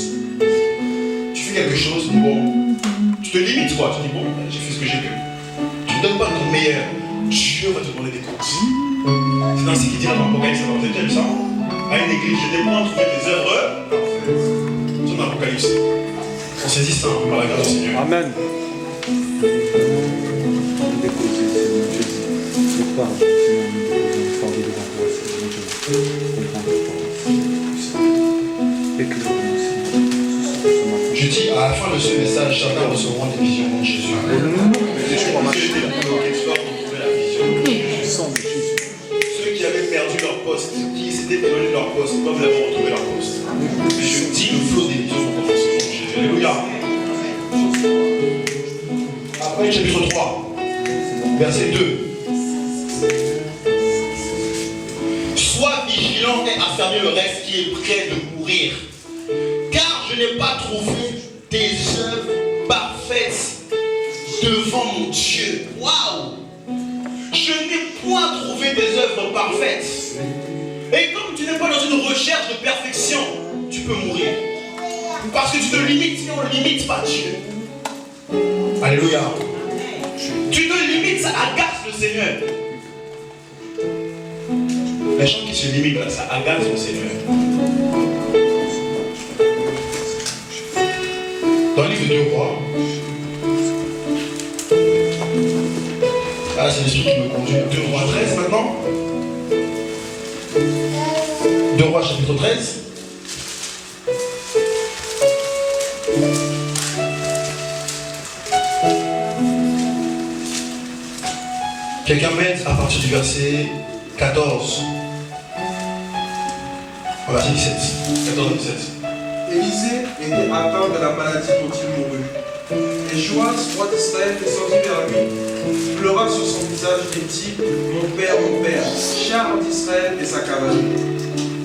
Tu fais quelque chose, bon, tu te limites quoi, tu dis bon, j'ai fait ce que j'ai pu. Tu ne donnes pas ton meilleur, Dieu va te demander des comptes. C'est ainsi qu'il dit dans l'Apocalypse, vous avez déjà vu ça? À une église, je n'ai point trouvé des œuvres parfaites. C'est dans l'Apocalypse. On saisit ça par la grâce du Seigneur. Amen. Je dis à la fin de ce message, certains recevront des visions de Jésus. Ceux qui avaient perdu leur poste, qui s'étaient éloignés de leur poste, peuvent l'avoir retrouvé leur poste. Je dis le flot des visions vont recevoir Jésus. Alléluia. Après, chapitre 3, verset 2. Sois vigilant et affermis le reste qui est prêt de mourir. Car je n'ai pas trouvé des œuvres parfaites devant mon Dieu. Waouh! Je n'ai point trouvé des œuvres parfaites. Et comme tu n'es pas dans une recherche de perfection, tu peux mourir. Parce que tu te limites, et on ne limite pas Dieu. Alléluia. Tu te limites, ça agace le Seigneur. Les gens qui se limitent là, ça agace son Seigneur. Dans le livre de 2 Rois, ah, c'est l'esprit qui me conduit. 2 Rois 13 maintenant. 2 Rois chapitre 13. Quelqu'un m'aide à partir du verset 14. Au verset 17. 14 et 17. Élisée était atteint de la maladie dont il mourut. Et Joas, roi d'Israël, descendit vers lui, pleura sur son visage et dit, mon père, char d'Israël et sa cavalerie.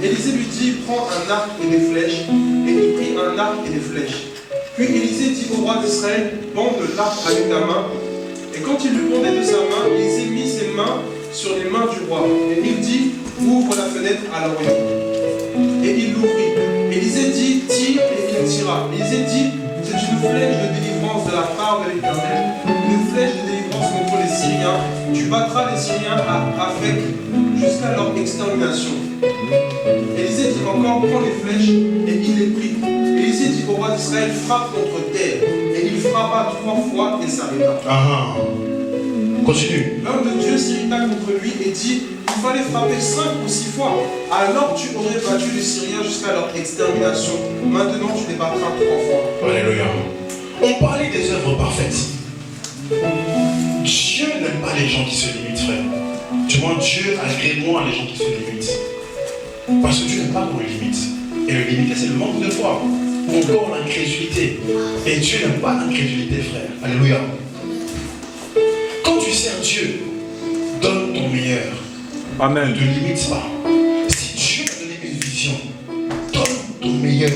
Élisée lui dit, prends un arc et des flèches. Et il prit un arc et des flèches. Puis Élisée dit au roi d'Israël, bande l'arc avec ta main. Et quand il le pendait de sa main, Élisée mit ses mains sur les mains du roi. Et il dit, ouvre la fenêtre à l'orient. Et il l'ouvrit. Élisée dit, tire, et il tira. Élisée dit, c'est une flèche de délivrance de la part de l'Éternel, une flèche de délivrance contre les Syriens. Tu battras les Syriens avec jusqu'à leur extermination. Élisée dit encore, prends les flèches, et il les prit. Élisée dit au roi d'Israël, frappe contre terre. Et il frappa 3 fois et s'arrêta. Continue. L'homme de Dieu s'irrita contre lui et dit, il fallait frapper 5 ou 6 fois. Alors tu aurais battu les Syriens jusqu'à leur extermination. Maintenant tu les battras 3 fois. Alléluia. On parlait des œuvres parfaites. Dieu n'aime pas les gens qui se limitent, frère. Du moins, Dieu agrée-moi les gens qui se limitent. Parce que Dieu n'aime pas qu'on le limite. Et le limiter, c'est le manque de foi. Encore l'incrédulité. Et Dieu n'aime pas l'incrédulité, frère. Alléluia. Quand tu sers Dieu, donne ton meilleur. Amen. Ne te limite pas. Si Dieu t'a donné une vision, donne ton meilleur.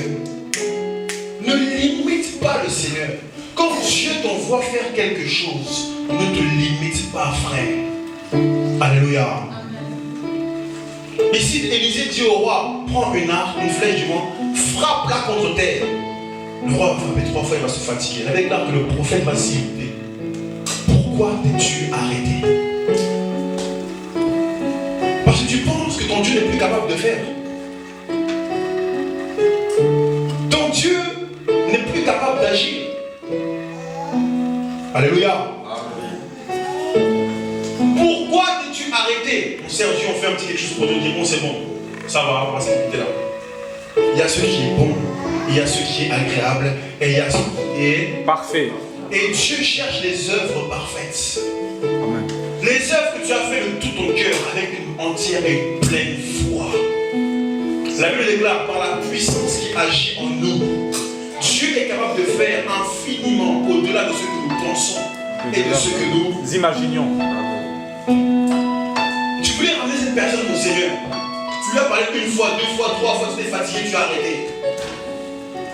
Ne limite pas le Seigneur. Quand Dieu t'envoie faire quelque chose, ne te limite pas, frère. Alléluia. Ici, Élisée dit au roi, prends une arc, une flèche du moins, frappe-la contre terre. Le roi va frapper 3 fois, il va se fatiguer. Avec l'arc, le prophète va s'irriter. Pourquoi t'es-tu arrêté? Parce que tu penses que ton Dieu n'est plus capable de faire. Ton Dieu n'est plus capable d'agir. Alléluia. Pourquoi t'es-tu arrêté? Mon Seigneur Dieu, on fait un petit quelque chose pour te dire, bon c'est bon, ça va, on va s'écouter là. Il y a ce qui est bon, il y a ce qui est agréable, et il y a ce qui est parfait. Et Dieu cherche les œuvres parfaites. Amen. Les œuvres que tu as fait de tout ton cœur avec une entière et une pleine foi. La Bible déclare par la puissance qui agit en nous, Dieu est capable de faire infiniment au-delà de ce que nous pensons et de ce que nous imaginions. Tu voulais ramener cette personne au Seigneur. Tu lui as parlé 1 fois, 2 fois, 3 fois, tu t'es fatigué, tu as arrêté.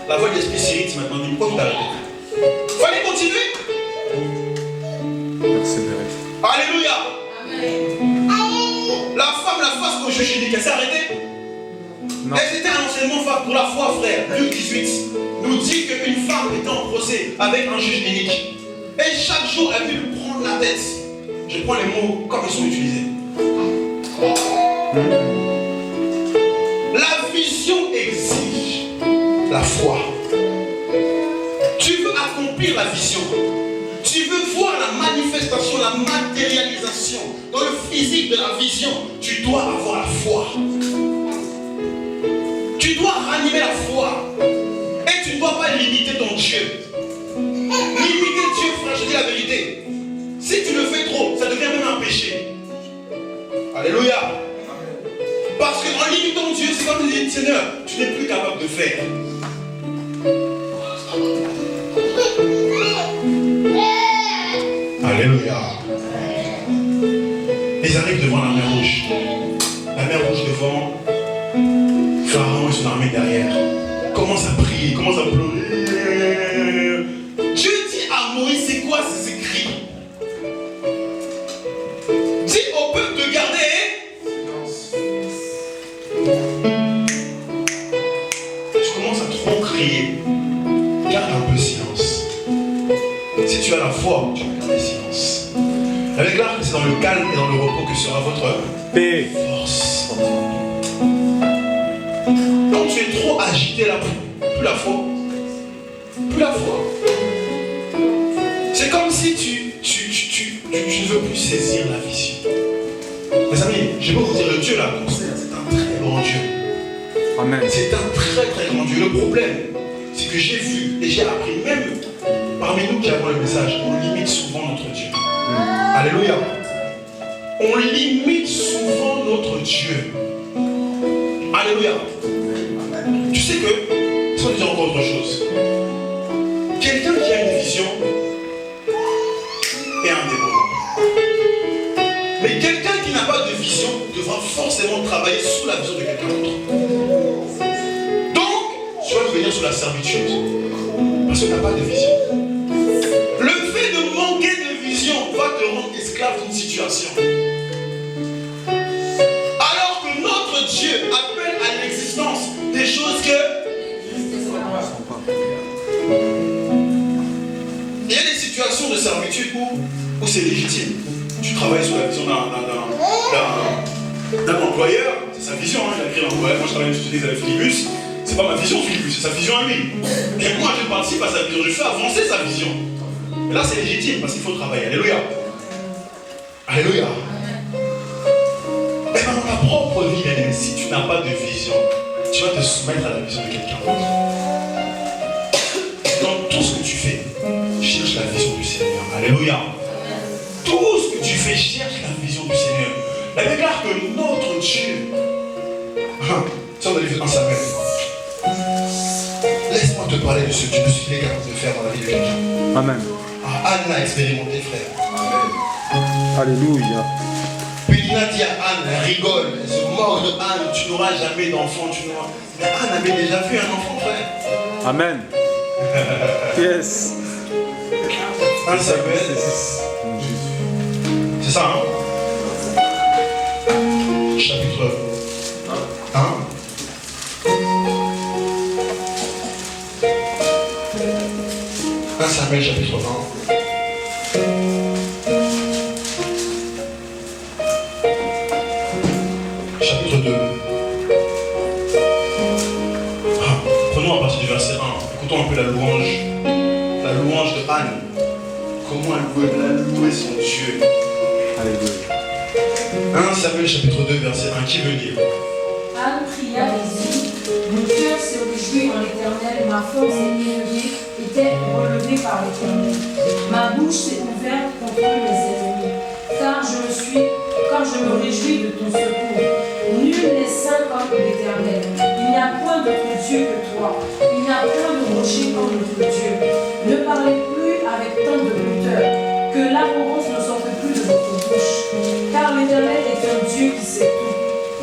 La voix de l'esprit s'irrite maintenant, dis pourquoi tu t'as arrêté? Fallait continuer. Persévérer. Alléluia. Amen. La femme, la face au juge unique, elle s'est arrêtée. Non. Et c'était un enseignement pour la foi, frère. Luc 18 nous dit qu'une femme était en procès avec un juge unique. Et chaque jour, elle veut lui prendre la tête. Je prends les mots comme ils sont utilisés. La vision exige la foi. Tu veux accomplir la vision. Tu veux voir la manifestation, la matérialisation dans le physique de la vision. Tu dois avoir la foi. Tu dois ranimer la foi. Et tu ne dois pas limiter ton Dieu. Limiter Dieu, frère, je dis la vérité. Si tu le fais trop, ça devient même un péché. Alléluia. Parce qu'en limitant Dieu, c'est comme tu dis, Seigneur, tu n'es plus capable de faire. Alléluia. Ils arrivent devant la mer Rouge. La mer Rouge devant, Pharaon et son armée derrière. Commence à prier, commence à pleurer. Dieu dit à Moïse, c'est quoi ces cris? Dis au peuple de garder. Tu commences à trop crier. Garde un peu silence. Si tu as la foi, tu vas garder silence. Avec l'arc, c'est dans le calme et dans le repos que sera votre paix. force. Quand tu es trop agité là, plus la foi. Plus la foi. C'est comme si tu ne veux plus saisir la vision. Mes amis, je vais vous dire, le Dieu là, c'est un très grand Dieu. Amen. C'est un très très grand Dieu. Le problème, c'est que j'ai vu et j'ai appris, même parmi nous qui avons le message, on limite souvent notre Dieu. Alléluia. On limite souvent notre Dieu. Alléluia. Tu sais que, sans dire encore autre chose, quelqu'un qui a une vision est indépendant. Mais quelqu'un qui n'a pas de vision devra forcément travailler sous la vision de quelqu'un d'autre. Donc, tu vas devenir sous la servitude. Parce que tu n'as pas de vision. Le fait de manquer de vision va te rendre esclave d'une situation. Alors que notre Dieu appelle à l'existence des choses que... Il y a des situations de servitude où c'est légitime. Tu travailles sous la vision d'un employeur, c'est sa vision, il a créé l'employeur. Moi je travaille dans une société avec Philibus, c'est pas ma vision Philibus, c'est sa vision à lui. Et moi je participe à sa vision, je fais avancer sa vision. Et là c'est légitime parce qu'il faut travailler. Alléluia. Alléluia. Mais dans ta propre vie, si tu n'as pas de vision, tu vas te soumettre à la vision de quelqu'un d'autre. Dans tout ce que tu fais, cherche la vision du Seigneur. Alléluia. Tout ce que tu fais, cherche la vision du Seigneur. La Bible déclare que notre Dieu. Ça, on a lu en Samuel. Laisse-moi te parler de ce Dieu, de ce qu'il est capable de faire dans la vie de quelqu'un. Amen. Anne a expérimenté, frère. Amen. Alléluia. Pélina dit à Anne, rigole, elle se moque de Anne, tu n'auras jamais d'enfant, tu n'auras. Mais Anne avait déjà vu un enfant, frère. Amen. Yes. 1 Samuel. C'est ça, hein? Chapitre 1. Samuel chapitre 1. Chapitre 2. Prenons à partir du verset 1. Écoutons un peu la louange de Anne. Comment elle louait son Dieu. Alléluia. 1 Samuel chapitre 2 verset 1. Qui veut lire? Anne pria et dit, mon cœur se réjouit en l'Éternel, ma force est élevée, était relevée par l'Éternel. Ma bouche s'est ouverte contre mes ennemis, car je me réjouis de ton secours. Nul n'est saint comme l'Éternel. Il n'y a point d'autre Dieu que toi. Il n'y a point de rocher comme notre Dieu. Ne parlez plus avec tant de hauteur, que l'arrogance ne sorte plus de votre bouche. Car l'Éternel est un Dieu qui sait tout,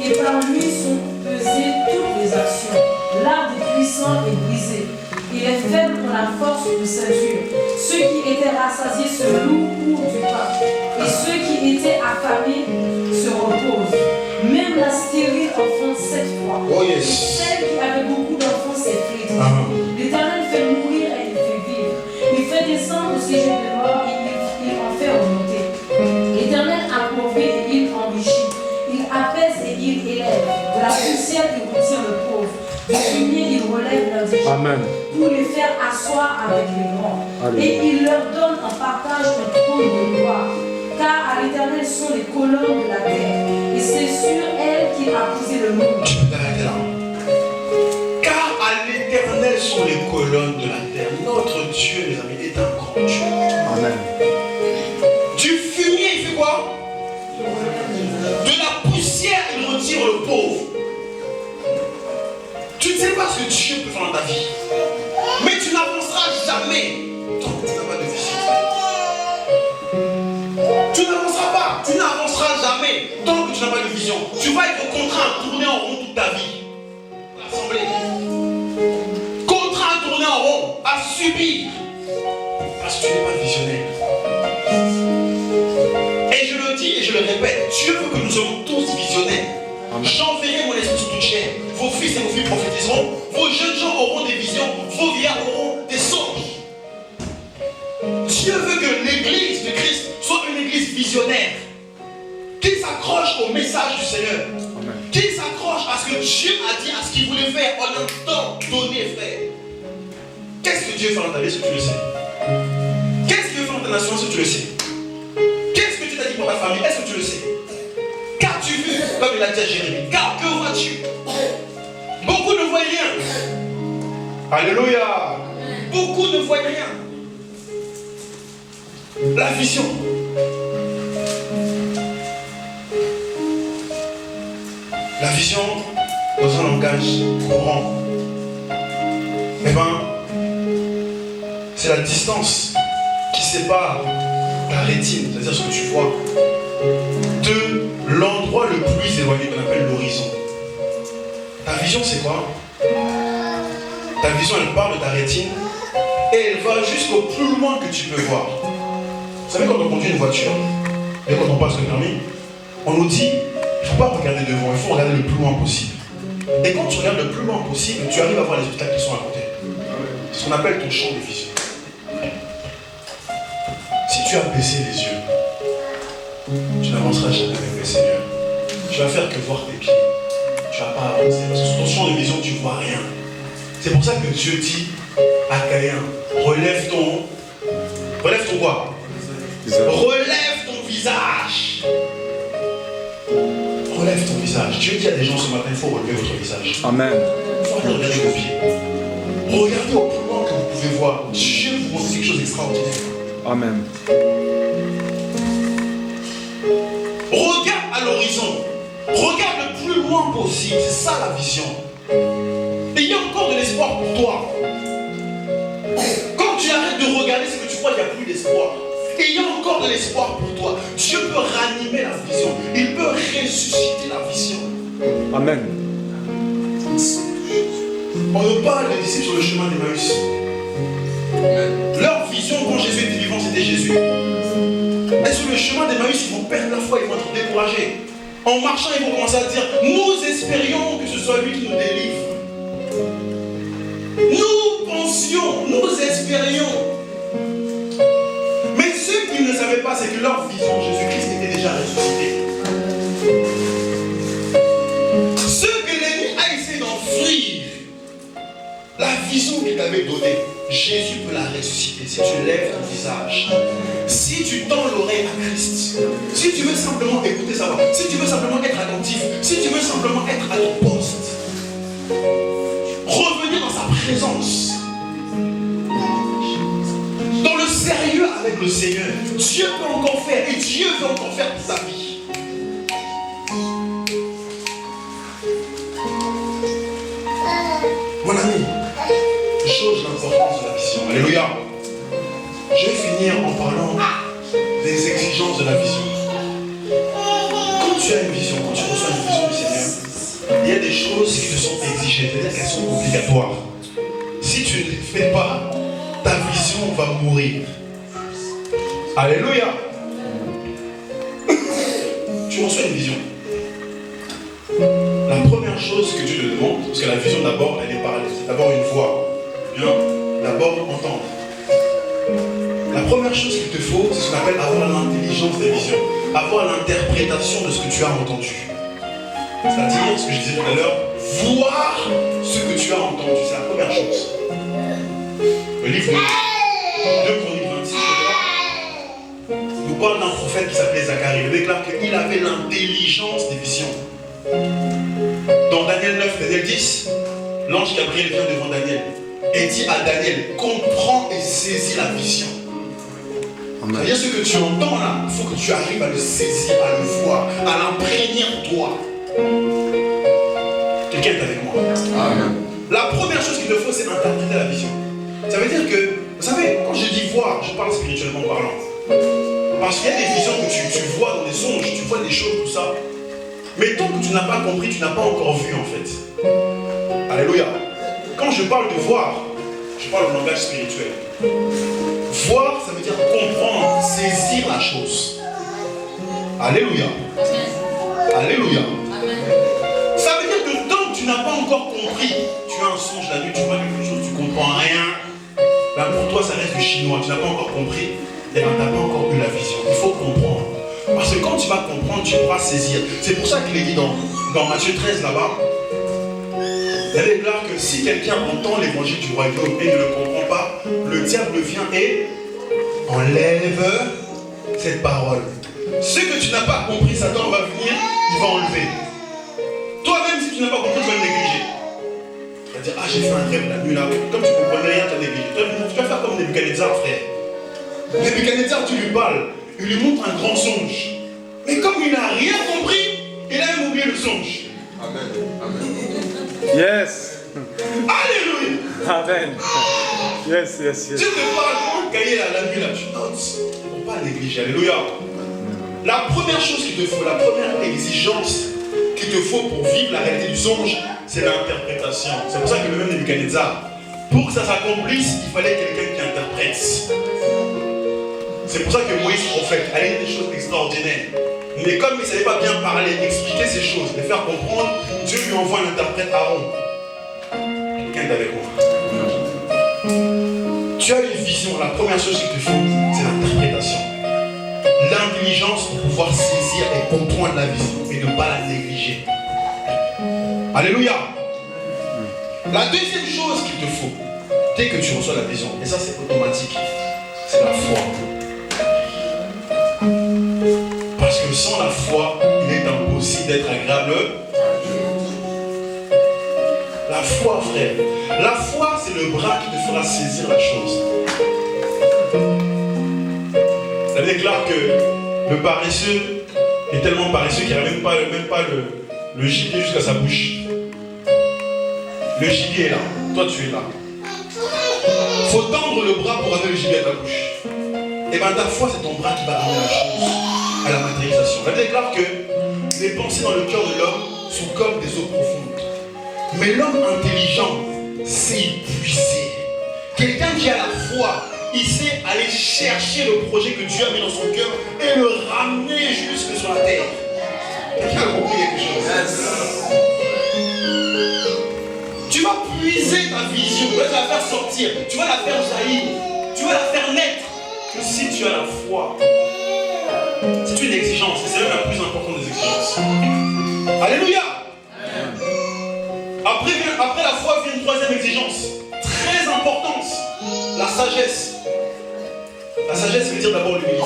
et par lui sont pesées toutes les actions. L'art des puissants est brisé, et les faibles ont la force de ceinture. Ceux qui étaient rassasiés se louent pour du pain, et ceux qui étaient affamés se reposent. Même la stérile enfante 7 fois. Oh yes. Celle qui avait beaucoup d'enfants s'effrite. L'Éternel fait mourir et il fait vivre. Il fait descendre au séjour des morts et il en fait remonter. L'Éternel appauvrit et il enrichit. Il apaise et il élève. De la poussière il retire le pauvre. Du fumier il relève l'indigent. Pour les faire asseoir avec les grands. Allez. Et il leur donne en partage un trône de gloire. Car à l'Éternel sont les colonnes de la terre. Et c'est sur elle qu'il a posé le monde. Tu peux t'arrêter là. Car à l'Éternel sont les colonnes de la terre. Notre Dieu, mes amis, est un grand Dieu. Amen. Du fumier, il fait quoi? De la poussière, il retire le pauvre. Tu ne sais pas ce que Dieu peut faire dans ta vie. Mais tu n'avanceras jamais tant que tu n'as pas de vision. Tu n'avanceras pas. Tu n'avanceras jamais tant que tu n'as pas de vision. Tu vas être contraint à tourner en rond toute ta vie. L'assemblée. Contraint à tourner en rond, à subir. Parce que tu n'es pas visionnaire. Et je le dis et je le répète, Dieu veut que nous soyons tous visionnaires. J'enverrai mon esprit sur toute chair. Vos fils et vos filles prophétiseront. Vos jeunes gens auront des visions. Vos vieillards auront des songes. Dieu veut que l'église de Christ soit une église visionnaire. s'accroche au message du Seigneur. Qui s'accroche à ce que Dieu a dit, à ce qu'il voulait faire en un temps donné, frère. Qu'est-ce que Dieu fait dans ta vie, est-ce que tu le sais? Qu'est-ce qu'il veut faire dans ta nation, est-ce que tu le sais? Qu'est-ce que Dieu t'a dit pour ta famille, est-ce que tu le sais? Qu'as-tu vu, comme il a dit à Jérémie? Car que vois-tu? Beaucoup ne voient rien. Alléluia. Beaucoup ne voient rien. La vision. La vision, dans un langage courant, eh bien, c'est la distance qui sépare ta rétine, c'est-à-dire ce que tu vois, de l'endroit le plus éloigné qu'on appelle l'horizon. Ta vision, c'est quoi? Ta vision, elle part de ta rétine et elle va jusqu'au plus loin que tu peux voir. Vous savez, quand on conduit une voiture et quand on passe le permis, on nous dit, il ne faut pas regarder devant, il faut regarder le plus loin possible. Et quand tu regardes le plus loin possible, tu arrives à voir les obstacles qui sont à côté. C'est ce qu'on appelle ton champ de vision. Si tu as baissé les yeux, tu n'avanceras jamais avec le Seigneur. Tu vas faire que voir tes pieds. Tu ne vas pas avancer. Parce que sur ton champ de vision, tu ne vois rien. C'est pour ça que Dieu dit à Caïn, relève ton quoi? Relève ton visage. Relève ton visage. Dieu dit à des gens ce matin, il faut relever votre visage. Amen. Il faut regarder vos pieds. Regardez au plus loin que vous pouvez voir. Dieu vous montre quelque chose d'extraordinaire. Amen. Regarde à l'horizon. Regarde le plus loin possible. C'est ça la vision. Et il y a encore de l'espoir pour toi. Quand tu arrêtes de regarder ce que tu vois, il n'y a plus d'espoir. Et il y a encore de l'espoir pour toi. Dieu peut ranimer la vision. Il peut ressusciter la vision. Amen. On ne parle des disciples sur le chemin d'Emmaüs. Leur vision quand Jésus était vivant, c'était Jésus. Et sur le chemin d'Emmaüs, ils vont perdre la foi, ils vont être découragés. En marchant, ils vont commencer à dire, nous espérions que ce soit lui qui nous délivre. Nous pensions, nous espérions. Mais ce qu'ils ne savaient pas, c'est que leur vision, Jésus-Christ était déjà ressuscité. Ce que l'ennemi a essayé d'enfuir, la vision qu'il t'avait donnée, Jésus peut la ressusciter si tu lèves ton visage. Si tu tends l'oreille à Christ, si tu veux simplement écouter sa voix, si tu veux simplement être attentif, si tu veux simplement être à ton poste, revenir dans sa présence, dans le sérieux avec le Seigneur, Dieu peut encore faire et Dieu veut encore faire pour ta vie. Mon ami, chose l'importance de la vision. Alléluia. Je vais finir en parlant des exigences de la vision. Quand tu as une vision, quand tu reçois une vision du Seigneur, il y a des choses qui te sont exigées, c'est-à-dire qu'elles sont obligatoires. Si tu ne les fais pas, ta vision va mourir. Alléluia. Tu reçois une vision. La première chose que Dieu te demande, parce que la vision d'abord, elle est parlée, c'est d'abord une voix. Bien, d'abord entendre. La première chose qu'il te faut, c'est ce qu'on appelle avoir l'intelligence des visions, avoir l'interprétation de ce que tu as entendu. C'est-à-dire, ce que je disais tout à l'heure, voir ce que tu as entendu, c'est la première chose. Le livre de 2 Chroniques 26, nous parle d'un prophète qui s'appelait Zacharie. Il déclare qu'il avait l'intelligence des visions. Dans Daniel 9, Daniel 10, l'ange Gabriel vient devant Daniel et dit à Daniel, comprends et saisis la vision. C'est-à-dire ce que tu entends là, il faut que tu arrives à le saisir, à le voir, à l'imprégner en toi. Quelqu'un est avec moi. Amen. La première chose qu'il te faut, c'est interpréter la vision. Ça veut dire que, vous savez, quand je dis voir, je parle spirituellement parlant. Parce qu'il y a des visions que tu vois dans des songes, tu vois des choses, tout ça. Mais tant que tu n'as pas compris, tu n'as pas encore vu en fait. Alléluia. Quand je parle de voir, je parle de langage spirituel. Voir, ça veut dire comprendre, saisir la chose. Alléluia. Alléluia. Ça veut dire que tant que tu n'as pas encore compris, tu as un songe la nuit, tu vois quelque chose, tu ne comprends rien. Là pour toi ça reste du chinois, tu n'as pas encore compris. Et bien tu n'as pas encore eu la vision. Il faut comprendre. Parce que quand tu vas comprendre, tu pourras saisir. C'est pour ça qu'il est dit dans Matthieu 13 là-bas, il déclare que si quelqu'un entend l'évangile du royaume et ne le comprend pas, le diable vient et enlève cette parole. Ce que tu n'as pas compris, Satan va venir, il va enlever. Toi-même, si tu n'as pas compris, tu vas le négliger. Tu vas dire, ah, j'ai fait un rêve la nuit là. Comme tu ne comprenais rien, tu as négligé. Tu vas faire comme Nebuchadnezzar, frère. Nebuchadnezzar, tu lui parles, il lui montre un grand songe. Mais comme il n'a rien compris, il a même oublié le songe. Amen. Amen. Yes. Alléluia. Amen. Yes, yes, yes. Tu te parles, prends le cahier là, la nuit là, tu notes. Pour pas négliger. Alléluia. La première chose qu'il te faut, la première exigence qu'il te faut pour vivre la réalité du songe, c'est l'interprétation. C'est pour ça que le même Nebuchadnezzar, pour que ça s'accomplisse, il fallait quelqu'un qui interprète. C'est pour ça que Moïse prophète, a dit des choses extraordinaires. Mais comme il ne savait pas bien parler, expliquer ces choses, les faire comprendre, Dieu lui envoie un interprète Aaron. Quelqu'un est avec moi. Tu as une vision, la première chose qu'il te faut, c'est l'interprétation. L'intelligence pour pouvoir saisir et comprendre la vision et ne pas la négliger. Alléluia. La deuxième chose qu'il te faut, dès que tu reçois la vision, et ça c'est automatique, c'est la foi. Parce que sans la foi, il est impossible d'être agréable. La foi, frère. La foi, c'est le bras qui te fera saisir la chose. Ça déclare que le paresseux est tellement paresseux qu'il n'amène même pas le gibier jusqu'à sa bouche. Le gibier est là. Toi, tu es là. Il faut tendre le bras pour amener le gibier à ta bouche. Et bien ta foi, c'est ton bras qui va amener la chose à la matérialisation. Elle déclare que les pensées dans le cœur de l'homme sont comme des eaux profondes. Mais l'homme intelligent sait y puiser. Quelqu'un qui a la foi, il sait aller chercher le projet que Dieu a mis dans son cœur et le ramener jusque sur la terre. Quelqu'un a compris quelque chose? Tu vas puiser ta vision, tu vas la faire sortir, tu vas la faire jaillir, tu vas la faire naître. Que si tu as la foi, c'est une exigence, et c'est même la plus importante des exigences. Alléluia. Après la foi vient une troisième exigence, très importante, la sagesse. La sagesse veut dire d'abord l'humilité.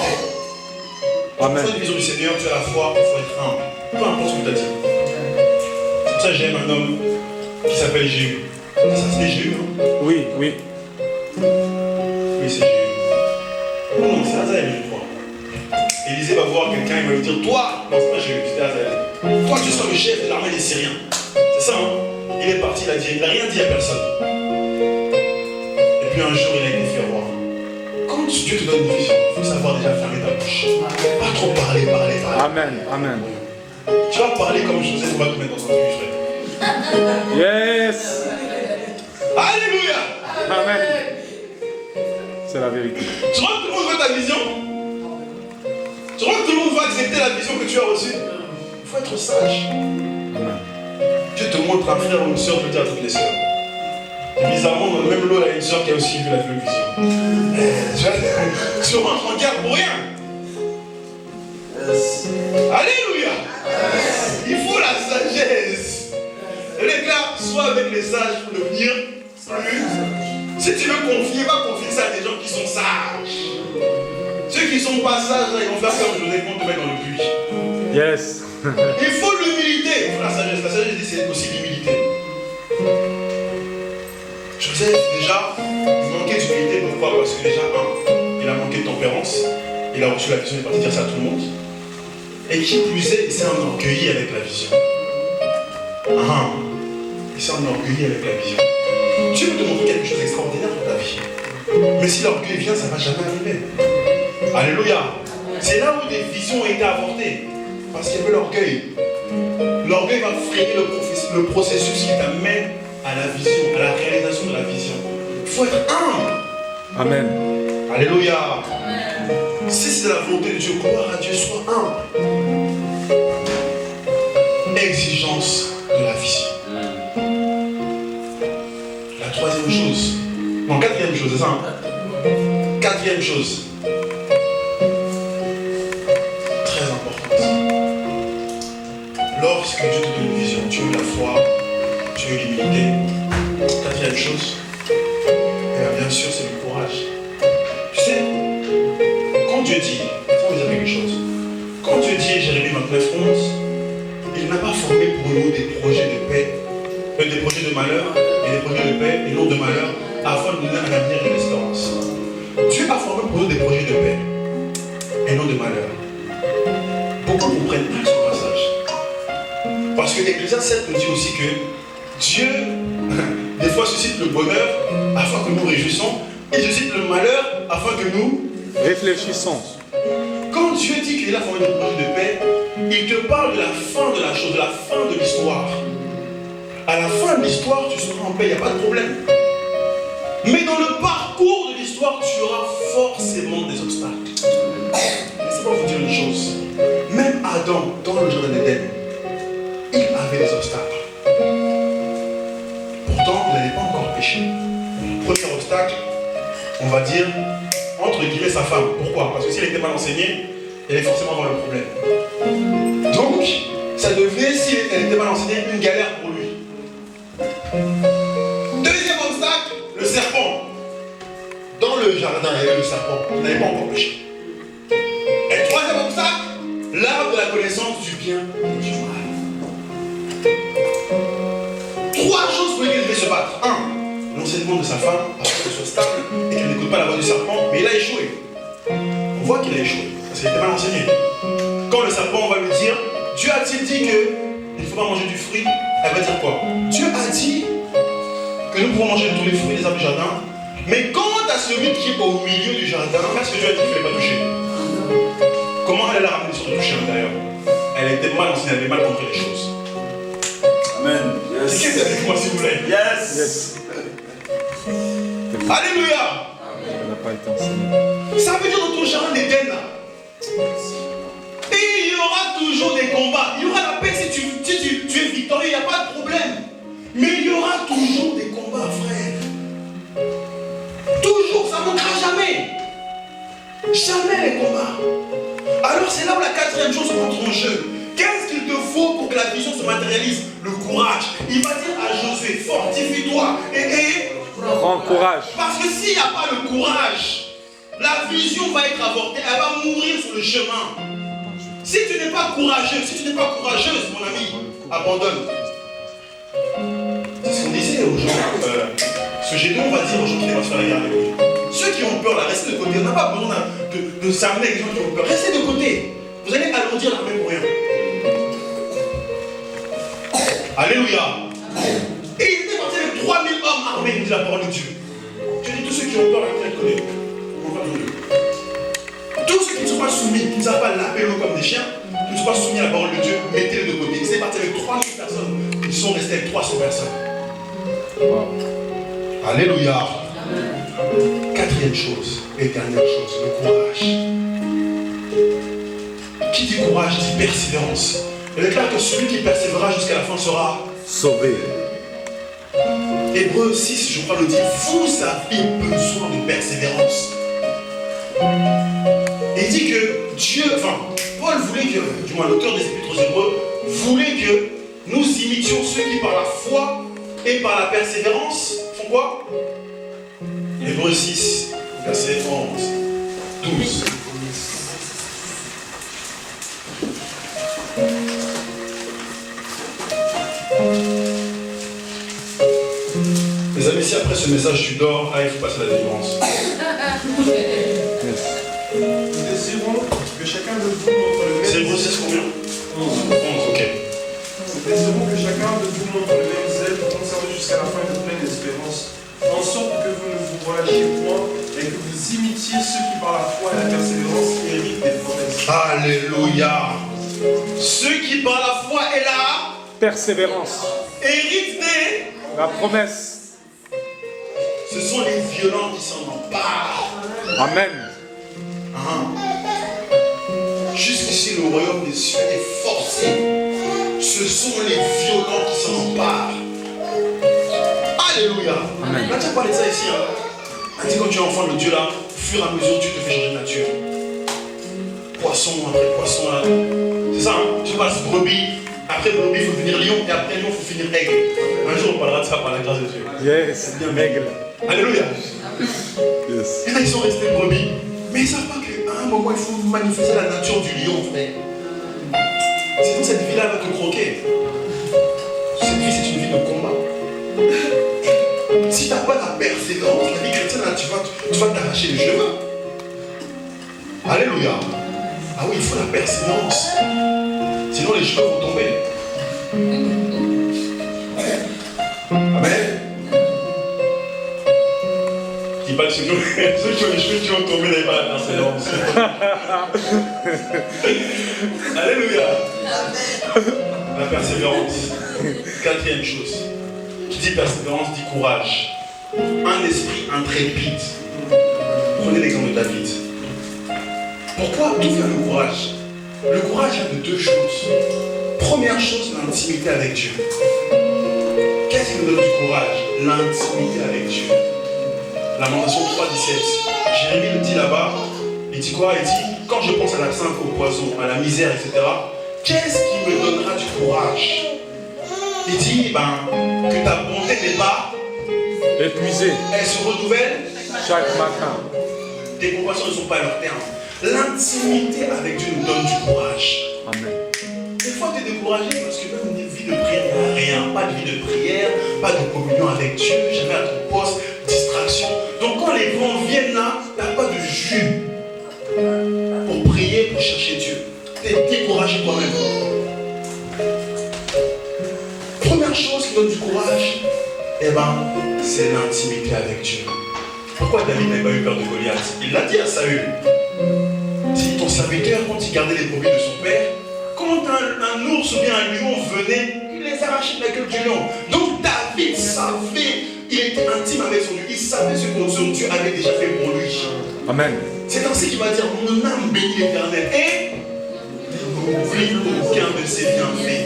Quand tu as une vision du Seigneur, tu as la foi, il faut être humble. Peu importe ce que tu as dit. C'est pour ça que j'aime un homme qui s'appelle Jéhu. Ça c'était Jéhu, hein? Oui, oui. Oui, c'est Jéhu. Non, c'est Azaël, je crois. Élisée va voir quelqu'un, il va lui dire, toi, non, c'est pas Jéhu, c'était Azaël. Toi, tu seras le chef de l'armée des Syriens. C'est ça, hein? Il est parti, il n'a rien dit à personne. Et puis un jour, il a été fait roi. Quand Dieu te donne une vision, il faut savoir déjà fermer ta bouche. Pas trop parler. Amen, amen. Tu vas parler comme Joseph, on va te mettre dans un truc, frère. Yes. Alléluia. Amen. C'est la vérité. Tu vois que tout le monde veut ta vision? Tu vois que tout le monde va accepter la vision que tu as reçue? Il faut être sage. Amen. Dieu te montre un frère ou une soeur, je le dis à toutes les soeurs. Et bizarrement, dans le même lot, il y a une soeur qui a aussi vu la même vision. Tu rentres en guerre pour rien. Alléluia. Il faut la sagesse. Les gars, sois avec les sages pour devenir plus. Si tu veux confier, va confier ça à des gens qui sont sages. Ceux qui ne sont pas sages, là, ils vont faire comme Joseph, ils vont te mettre dans le puits. Yes. Il faut l'humilité. Il faut la sagesse. La sagesse, c'est aussi l'humilité. Joseph, déjà, il manquait d'humilité. Pourquoi? Parce que déjà, il a manqué de tempérance. Il a reçu la vision, il est parti dire ça à tout le monde. Et qui plus est, il s'est enorgueilli avec la vision. Il s'est enorgueilli avec la vision. Dieu veut te montrer quelque chose d'extraordinaire dans ta vie. Mais si l'orgueil vient, ça ne va jamais arriver. Alléluia. C'est là où des visions ont été avortées. Parce qu'il y avait l'orgueil. L'orgueil va freiner le processus qui t'amène à la vision, à la réalisation de la vision. Il faut être humble. Amen. Alléluia. Si c'est la volonté de Dieu, gloire à Dieu, sois humble. Exigence de la vision. La troisième chose. Non, quatrième chose, c'est ça, hein? Quatrième chose. Très lorsque Dieu te donne une vision, tu as eu la foi, tu as eu l'humilité. Quatrième chose, et bien sûr, c'est le courage. Tu sais, quand Dieu dit, il faut vous dire quelque chose. Quand Dieu dit, Jérémie 29:11, il n'a pas formé pour nous des projets de paix, des projets de malheur et des projets de paix et non de malheur, afin de nous donner un avenir et une espérance. Dieu a formé pour nous des projets de paix et non de malheur. Beaucoup ne comprennent pas ce passage. Parce que l'Ecclésiaste 7 nous dit aussi que Dieu, des fois, suscite le bonheur afin que nous réjouissons, et suscite le malheur afin que nous réfléchissons. Quand Dieu dit qu'il a formé des projets de paix, il te parle de la fin de la chose, de la fin de l'histoire. À la fin de l'histoire, tu seras en paix, il n'y a pas de problème. Mais dans le parcours de l'histoire, tu auras forcément des obstacles. Laissez-moi vous dire une chose. Même Adam, dans le jardin d'Éden, il avait des obstacles. Pourtant, il n'avait pas encore péché. Premier obstacle, on va dire, entre guillemets, sa femme. Pourquoi? Parce que si elle était mal enseignée, elle allait forcément avoir le problème. Donc, ça devenait, si elle était mal enseignée, une galère pour lui. Deuxième obstacle, le serpent. Dans le jardin, il y avait le serpent. Il n'avait pas encore péché. Et troisième obstacle, l'arbre de la connaissance du bien et du mal. Trois choses pour lesquelles il devait se battre. Un, l'enseignement de sa femme, afin qu'elle soit stable et qu'elle n'écoute pas la voix du serpent, mais il a échoué. On voit qu'il a échoué, parce qu'il était mal enseigné. Quand le serpent va lui dire, Dieu a-t-il dit qu'il ne faut pas manger du fruit? Elle va dire quoi? Dieu a dit que nous pouvons manger de tous les fruits des arbres du jardin, mais quant à celui qui est au milieu du jardin, qu'est-ce que Dieu a dit qu'il ne fallait pas toucher? Comment elle l'a ramené sur le toucher à l'intérieur? Elle était mal enseignée, elle avait mal compris les choses. Amen. Yes. Qu'est-ce que c'est, moi, s'il vous plaît? Yes. Alléluia. Elle n'a pas été enseignée. Ça veut dire dans ton jardin d'Éden là. Et il y aura toujours des combats. Il y aura la paix si tu es victorieux, il n'y a pas de problème. Mais il y aura toujours des combats, frère. Toujours, ça ne manquera jamais. Jamais les combats. Alors c'est là où la quatrième chose rentre en jeu. Qu'est-ce qu'il te faut pour que la vision se matérialise? Le courage. Il va dire à Josué, fortifie-toi et prends courage. parce que s'il n'y a pas le courage, la vision va être avortée, elle va mourir sur le chemin. Si tu n'es pas courageux, si tu n'es pas courageuse, mon ami, abandonne. C'est ce qu'on disait aux gens. Ce G2, on va dire aux gens qui n'aiment pas se faire la guerre avec lui. Ceux qui ont peur, là, restez de côté. On n'a pas besoin de s'amener avec les gens qui ont peur. Restez de côté. Vous allez alourdir l'armée pour rien. Alléluia. Et il était parti avec 3000 hommes armés, il dit la parole de Dieu. Je dis tous ceux qui ont peur, la connaît. On va pas tous ceux qui ne sont pas soumis, qui ne savent pas laver l'eau comme des chiens, qui ne sont pas soumis à la parole de Dieu, mettez-les de côté. Il s'est parti avec 3000 personnes. Ils sont restés avec 300 personnes. Wow. Alléluia. Quatrième chose, et dernière chose, le courage. Qui dit courage dit persévérance. Il déclare que celui qui persévérera jusqu'à la fin sera sauvé. Hébreux 6, je crois le dit, vous avez besoin de persévérance. Et il dit que Dieu, enfin, Paul voulait que, du moins l'auteur des Épîtres aux Hébreux, voulait que nous imitions ceux qui par la foi et par la persévérance font quoi? Hébreux 6, verset 11, 12. Les amis, si après ce message tu dors, il faut passer à la délivrance. Nous désirons que chacun de vous montre le même. C'est Hébreux 6 combien? 11, ok. Nous désirons que chacun de vous montre le même zèle pour conserver jusqu'à la fin une pleine espérance, en sorte que vous ne vous relâchiez point et que vous imitiez ceux qui par la foi et la persévérance héritent des promesses. Alléluia. Ceux qui par la foi et la persévérance héritent des la promesse. Ce sont les violents qui s'en emparent. Amen. Jusqu'ici, le royaume des cieux est forcé. Ce sont les violents qui s'en emparent. Alléluia. Amen. Là, tu as parlé de ça ici. On dit quand tu es enfant de Dieu, là, au fur et à mesure, tu te fais changer de nature. Poisson après poisson, là. C'est ça, hein? Tu passes brebis, Après brebis, il faut finir lion. Et après lion, il faut finir aigle. Un jour, on parlera de ça par la grâce de Dieu. Yes, aigle. Alléluia. Yes. Et là, ils sont restés brebis. Mais ils ne savent pas qu'à un moment, il faut manifester la nature du lion, frère. Sinon, cette vie-là va te croquer. Cette vie, c'est une vie de combat. Si tu n'as pas la persévérance, la vie chrétienne, là, tu vas t'arracher les cheveux. Alléluia. Ah oui, il faut la persévérance. Sinon, les cheveux vont tomber. Amen. Je dis pas que ceux qui ont les cheveux qui vont tomber n'avaient pas la persévérance. Alléluia. La persévérance. Quatrième chose. Qui dit persévérance dit courage. Un esprit intrépide. Prenez l'exemple de David. Pourquoi? D'où vient le courage? Le courage vient de deux choses. Première chose, l'intimité avec Dieu. Qu'est-ce qui nous donne du courage? L'intimité avec Dieu. Lamentation 3:17. Jérémie le dit là-bas. Il dit quoi? Il dit, quand je pense à la faim, au poison, à la misère, etc., qu'est-ce qui me donnera du courage? Il dit, que ta bonté n'est pas Épuisé elle se renouvelle chaque matin. Tes compassions ne sont pas à leur terme. L'intimité avec Dieu nous donne du courage. Amen. Des fois, tu es découragé parce que même une vie de prière, il n'y a rien. Pas de vie de prière, pas de communion avec Dieu, jamais à ton poste, distraction. Donc quand les vents viennent là, il n'y a pas de jus pour prier, pour chercher Dieu. Tu es découragé toi-même. Première chose qui donne du courage, c'est l'intimité avec Dieu. Pourquoi David n'a pas eu peur de Goliath? Il l'a dit à Saül. Si ton serviteur, quand il gardait les brebis de son père, quand un ours ou bien un lion venait, il les arrachait de la gueule du lion. Donc David savait, il était intime avec son Dieu, il savait ce que son Dieu avait déjà fait pour lui. Amen. C'est ainsi qu'il va dire, mon âme bénit l'Éternel et n'oublie aucun de ses bienfaits.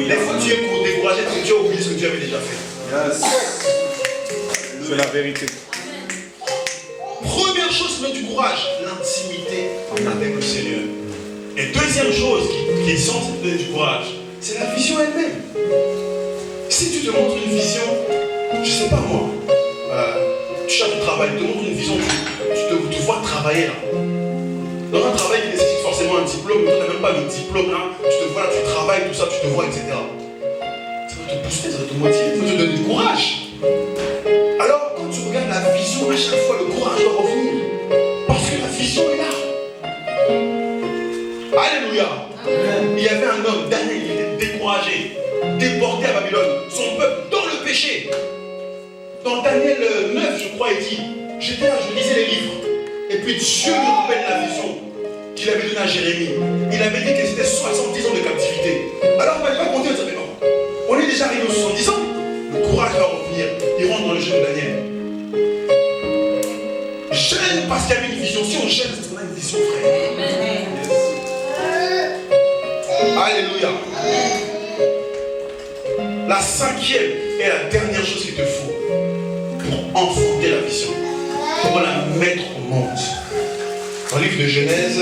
Des fois tu es découragé parce que tu as oublié ce que Dieu avait déjà fait. Yes. C'est la vérité. Première chose qui donne du courage, l'intimité avec le Seigneur. Et deuxième chose qui est censée te donner du courage, c'est la vision elle-même. Si tu te montres une vision, je sais pas moi, tu cherches du travail, tu te montres une vision, tu te vois travailler là. Dans un travail qui nécessite forcément un diplôme, mais tu n'as même pas de diplôme là, tu te vois là, tu travailles, tout ça, tu te vois, etc. Ça va te booster, ça va te motiver, ça va te donner du courage. Alors, quand tu regardes la vision, à chaque fois, le courage va revenir. Parce que la vision est là. Alléluia. Amen. Il y avait un homme, Daniel, il était découragé, déporté à Babylone, son peuple dans le péché. Dans Daniel 9, je crois, il dit, j'étais là, je lisais les livres. Et puis Dieu lui rappelle la vision qu'il avait donnée à Jérémie. Il avait dit que c'était 70 ans de captivité. Alors on ne va pas compter, on dit, non, on est déjà arrivé aux 70 ans. Le courage va revenir. Il rentre dans le jeu de Daniel. Jeûne parce qu'il y avait une vision. Si on jeûne, c'est qu'on a une vision, frère. Amen. Alléluia. Amen. La cinquième et la dernière chose qu'il te faut pour enfanter la vision, pour la mettre au monde. Dans le livre de Genèse,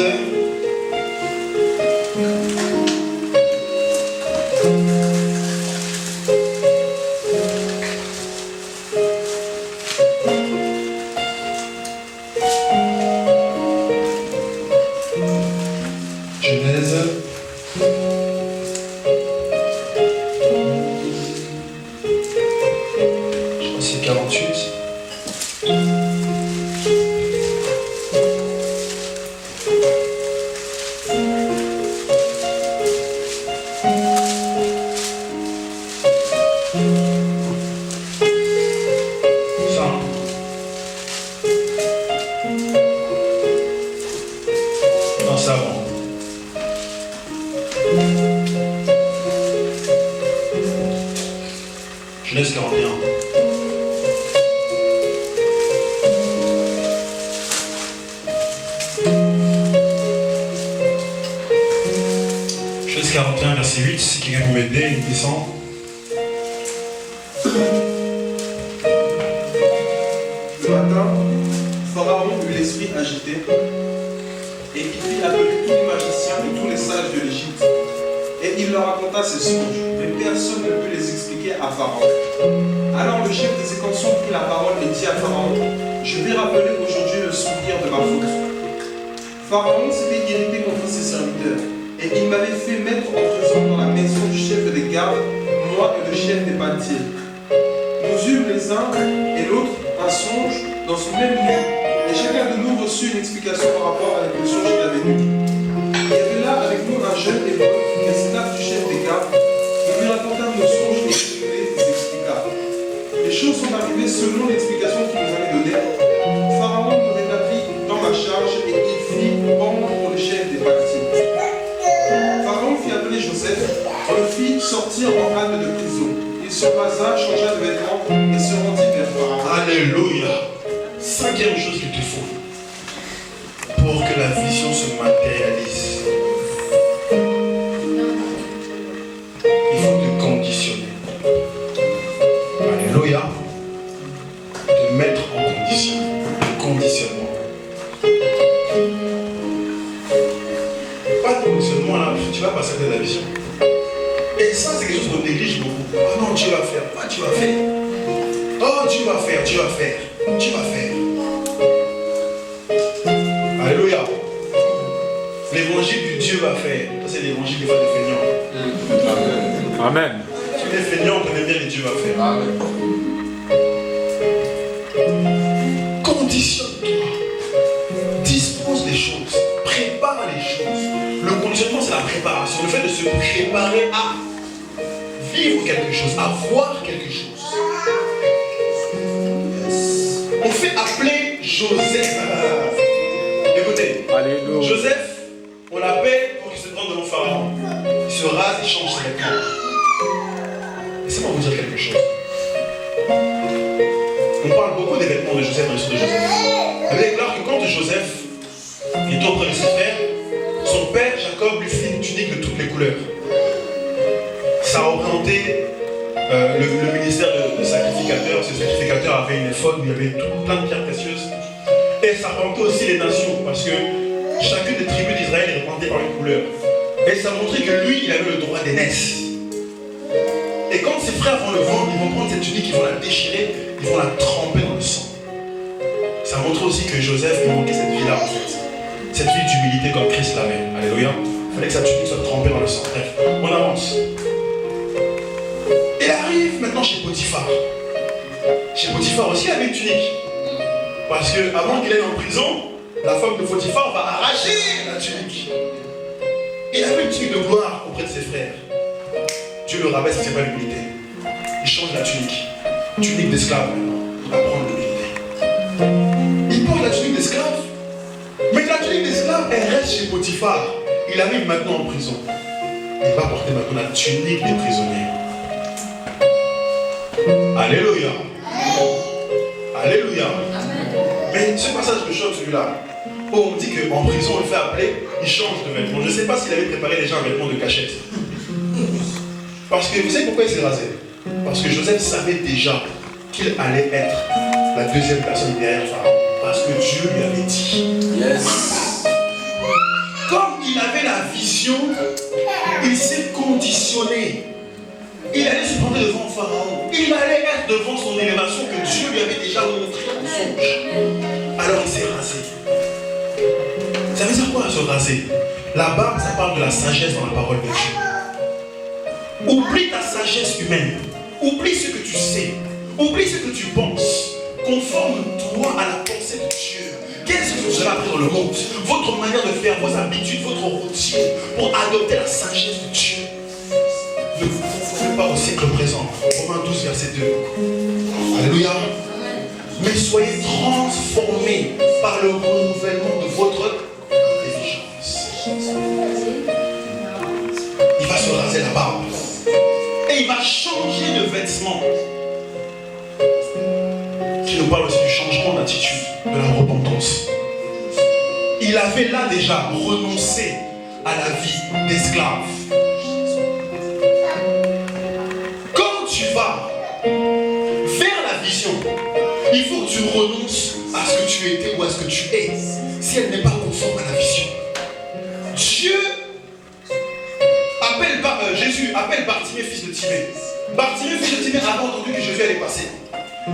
je crois que c'est 48. Genèse 41. Genèse 41, verset 8, si quelqu'un peut m'aider, il descend. Le matin, Pharaon eut l'esprit agité, et il fit appeler tous les magiciens et tous les sages de l'Égypte. Et il leur raconta ses songes, mais personne ne put les expliquer à Pharaon. Alors le chef des écançons prit la parole et dit à Pharaon, je vais rappeler aujourd'hui le souvenir de ma faute. Pharaon s'était irrité contre ses serviteurs, et il m'avait fait mettre en prison dans la maison du chef des gardes, moi et le chef des bâtiers. Nous eûmes les uns et l'autre un songe dans ce même lieu, et chacun de nous reçut une explication par rapport avec le songe qu'il avait eu. Il y avait là avec nous un jeune hébreu, esclave du chef des gardes. Nous lui racontâmes nos songes et il les expliqua. Les choses sont arrivées selon l'explication qu'il nous avait donnée. Pharaon nous rétablit dans la charge et il fit pendre pour le chef des bâtiments. Pharaon fit appeler Joseph, on le fit sortir en hâte de prison. Il se rasa, changea de vêtements et se rendit vers Pharaon. Alléluia. Cinquième chose qu'il te faut pour que la vision se matérialise. Il faut te conditionner. Alléluia. Te mettre en condition. Le conditionnement. Pas de conditionnement là, tu vas passer à la vision. Et ça, c'est quelque chose qu'on néglige beaucoup. Ah non, tu vas faire. Ah, tu vas faire. Oh, tu vas faire, tu vas faire. Tu vas faire. Alléluia. L'évangile du Dieu va faire. Ça, c'est l'évangile des fois des feignants. Amen. Si les feignants, on connaît bien les Dieu va faire. Amen. Conditionne-toi. Dispose des choses. Prépare les choses. Le conditionnement, c'est la préparation. Le fait de se préparer à vivre quelque chose, à voir quelque chose. On fait appeler Joseph. Écoutez, Alléluia. Joseph, on l'appelle pour qu'il se rende devant Pharaon. Il se rase, il change ses vêtements. Laissez-moi vous dire quelque chose. On parle beaucoup des vêtements de Joseph dans l'histoire de Joseph. Vous avez clair que quand Joseph est auprès de ses frères, son père Jacob lui fit une tunique de toutes les couleurs. Ça représentait le ministère de sacrificateur. Ce sacrificateur avait une éphode où il y avait plein de pierres précieuses. Et ça représentait aussi les nations, parce que chacune des tribus d'Israël est représentée par une couleur. Et ça montrait que lui, il avait le droit d'aînesse. Et quand ses frères vont le vendre, ils vont prendre cette tunique, ils vont la déchirer, ils vont la tremper dans le sang. Ça montre aussi que Joseph manquait cette vie-là, en fait. Cette vie d'humilité comme Christ l'avait. Alléluia. Il fallait que sa tunique soit trempée dans le sang. Bref, on avance. Il arrive maintenant chez Potiphar. Chez Potiphar aussi, il avait une tunique. Parce que avant qu'il aille en prison, la femme de Potiphar va arracher la tunique. Il avait une tunique de gloire auprès de ses frères. Dieu le rabaisse, c'est pas l'humilité. Il change la tunique. Tunique d'esclave maintenant. Il va prendre l'humilité. Il porte la tunique d'esclave. Mais la tunique d'esclave, elle reste chez Potiphar. Il arrive maintenant en prison. Il va porter maintenant la tunique des prisonniers. Alléluia. Alléluia. Mais ce passage me choque celui-là. Oh, on dit qu'en prison, on le fait appeler, il change de vêtements. Je ne sais pas s'il avait préparé déjà un vêtement de cachette. Parce que vous savez pourquoi il s'est rasé? Parce que Joseph savait déjà qu'il allait être la deuxième personne derrière Pharaon. Parce que Dieu lui avait dit. Yes. Comme il avait la vision, il s'est conditionné. Il allait se prendre devant Pharaon. Il allait être devant son élévation que Dieu lui avait déjà montré en songe. Alors il s'est rasé. Ça veut dire quoi se raser? La barbe, ça parle de la sagesse dans la parole de Dieu. Oublie ta sagesse humaine. Oublie ce que tu sais. Oublie ce que tu penses. Conforme-toi à la pensée de Dieu. Qu'est-ce que vous avez appris dans le monde? Votre manière de faire, vos habitudes, votre routine pour adopter la sagesse de Dieu. Ne vous confondez pas au siècle présent. Romains 12, verset 2. Alléluia. Mais soyez transformés par le renouvellement de votre intelligence. Il va se raser la barbe. Et il va changer de vêtements. Qui nous parle aussi du changement d'attitude, de la repentance. Il avait là déjà renoncé à la vie d'esclave. Quand tu vas vers la vision, il faut que tu renonces à ce que tu étais ou à ce que tu es, si elle n'est pas conforme à la vision. Dieu appelle pas Jésus appelle Bartimée, fils de Timée. Bartimée, fils de Timée, avait entendu que Jésus allait passer.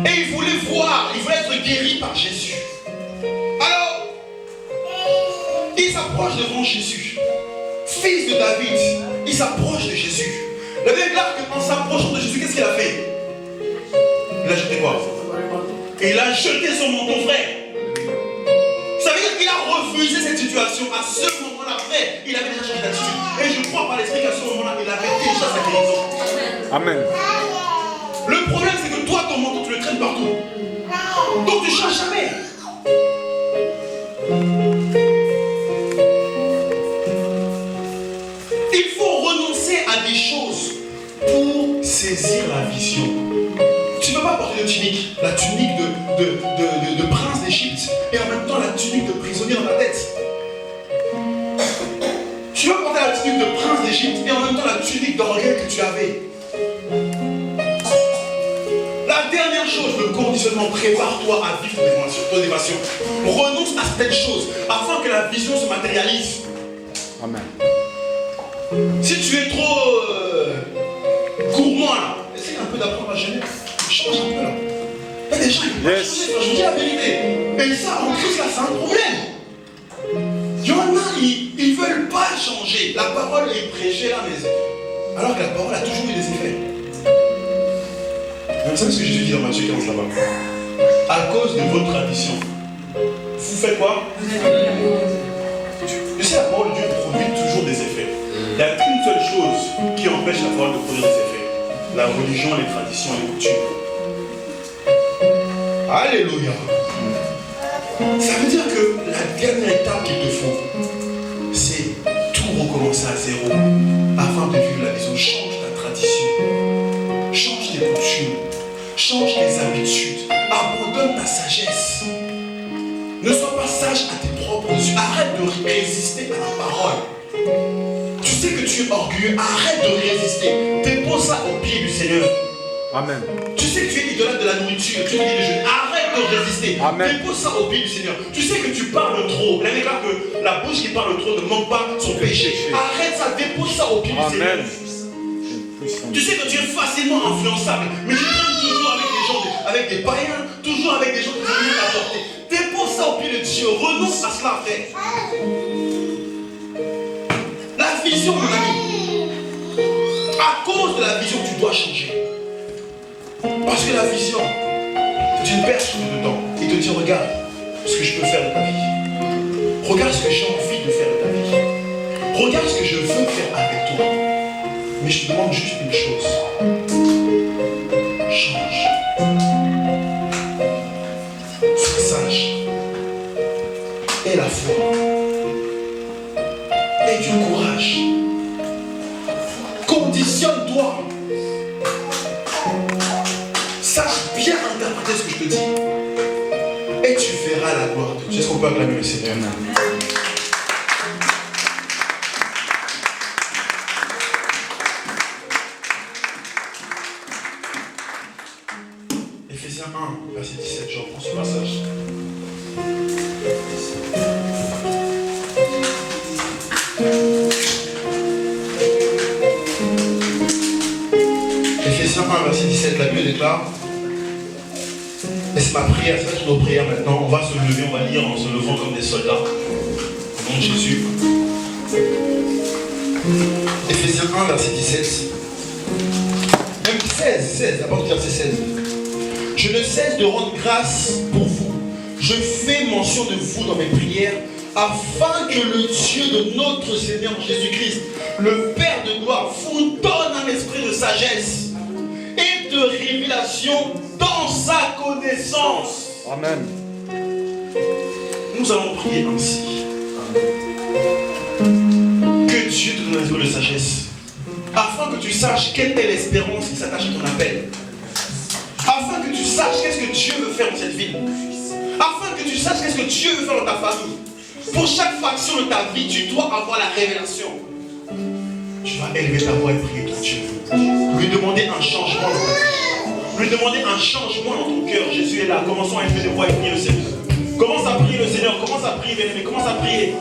Et il voulait voir, il voulait être guéri par Jésus. Alors, il s'approche devant Jésus. Fils de David, il s'approche de Jésus. La Bible déclare qu'en s'approchant de Jésus, qu'est-ce qu'il a fait? Il a jeté quoi? Et il a jeté son manteau, frère. Ça veut dire qu'il a refusé cette situation. À ce moment-là, frère, il avait déjà changé d'attitude. Et je crois par l'esprit qu'à ce moment-là, il avait déjà sa guérison. Amen. Le problème, c'est que toi, ton manteau, tu le traînes partout. Donc tu ne changes jamais. Il faut renoncer à des choses pour saisir la vision. Tu ne peux pas porter de tunique, la tunique de prince d'Égypte, et en même temps la tunique de prisonnier dans ta tête. Tu peux porter la tunique de prince d'Égypte et en même temps la tunique d'orgueil que tu avais. La dernière chose, le conditionnement, prépare-toi à vivre ton évasion. Renonce à certaines choses afin que la vision se matérialise. Amen. Si tu es trop gourmand là, essaye un peu d'apprendre à jeûner. Change un peu là. Il y a des gens qui peuvent changer, je vous dis la vérité. Et ça, en plus là, c'est un problème. Il y en a, ils ne veulent pas changer. La parole est prêchée là, mais alors que la parole a toujours eu des effets. Vous savez ce que Jésus dit dans Matthieu 15 là-bas? À cause de votre tradition, vous faites quoi? Tu sais, la parole de Dieu produit toujours des effets. Il n'y a qu'une seule chose qui empêche la parole de produire des effets. La religion, les traditions et les coutumes. Alléluia. Ça veut dire que la dernière étape qu'il te faut, c'est tout recommencer à zéro afin de vivre la vision. Change ta tradition, change tes coutumes, change tes habitudes, abandonne ta sagesse. Ne sois pas sage à tes propres yeux. Arrête de résister à la parole. Tu sais que tu es orgueilleux, arrête de résister. Dépose ça au pied du Seigneur. Amen. Tu sais que tu es idolâtre de la nourriture, tu dis de jeûner. Arrête de résister. Amen. Dépose ça au pied du Seigneur. Tu sais que tu parles trop. La déclare que la bouche qui parle trop ne manque pas son péché. Arrête ça, dépose ça au pied du Seigneur. Tu sais que tu es facilement influençable, mais tu traînes toujours avec des gens, avec des païens, toujours avec des gens qui vont venir t'apporter. Dépose ça au pied de Dieu. Renonce à cela, frère. La vision, mon ami. À cause de la vision, tu dois changer. Parce que la vision, c'est une perche dedans. Il te dit, regarde ce que je peux faire de ta vie. Regarde ce que j'ai envie de faire de ta vie. Regarde ce que je veux faire avec toi. Mais je te demande juste une chose. Change. Sois sage. Aie la foi. Aie du courage. Conditionne-toi. Sache bien interpréter ce que je te dis. Et tu verras la gloire de Dieu. Est-ce qu'on peut acclamer le Seigneur? Éphésiens 1, verset 17, je reprends ce passage. Éphésiens 1, verset 17, la Bible déclare. Et c'est ma prière, c'est notre prière maintenant. On va se lever, on va lire en se levant comme des soldats. Au nom de Jésus. Éphésiens 1, verset 17. Même 16, d'abord verset 16. Je ne cesse de rendre grâce pour vous. Je fais mention de vous dans mes prières, afin que le Dieu de notre Seigneur Jésus-Christ, le Père de gloire, vous donne un esprit de sagesse et de révélation dans sa connaissance. Amen. Nous allons prier ainsi. Que Dieu te donne un esprit de sagesse, afin que tu saches quelle est l'espérance qui s'attache à ton appel. Afin que tu saches qu'est-ce que Dieu veut faire dans cette ville. Afin que tu saches qu'est-ce que Dieu veut faire dans ta famille. Pour chaque fraction de ta vie, tu dois avoir la révélation. Tu vas élever ta voix et prier ton Dieu. Lui demander un changement dans ta vie. Lui demander un changement dans ton cœur. Jésus est là. Commençons à élever les voix et prier le Seigneur. Commence à prier le Seigneur. Commence à prier, bien-aimé. Commence à prier.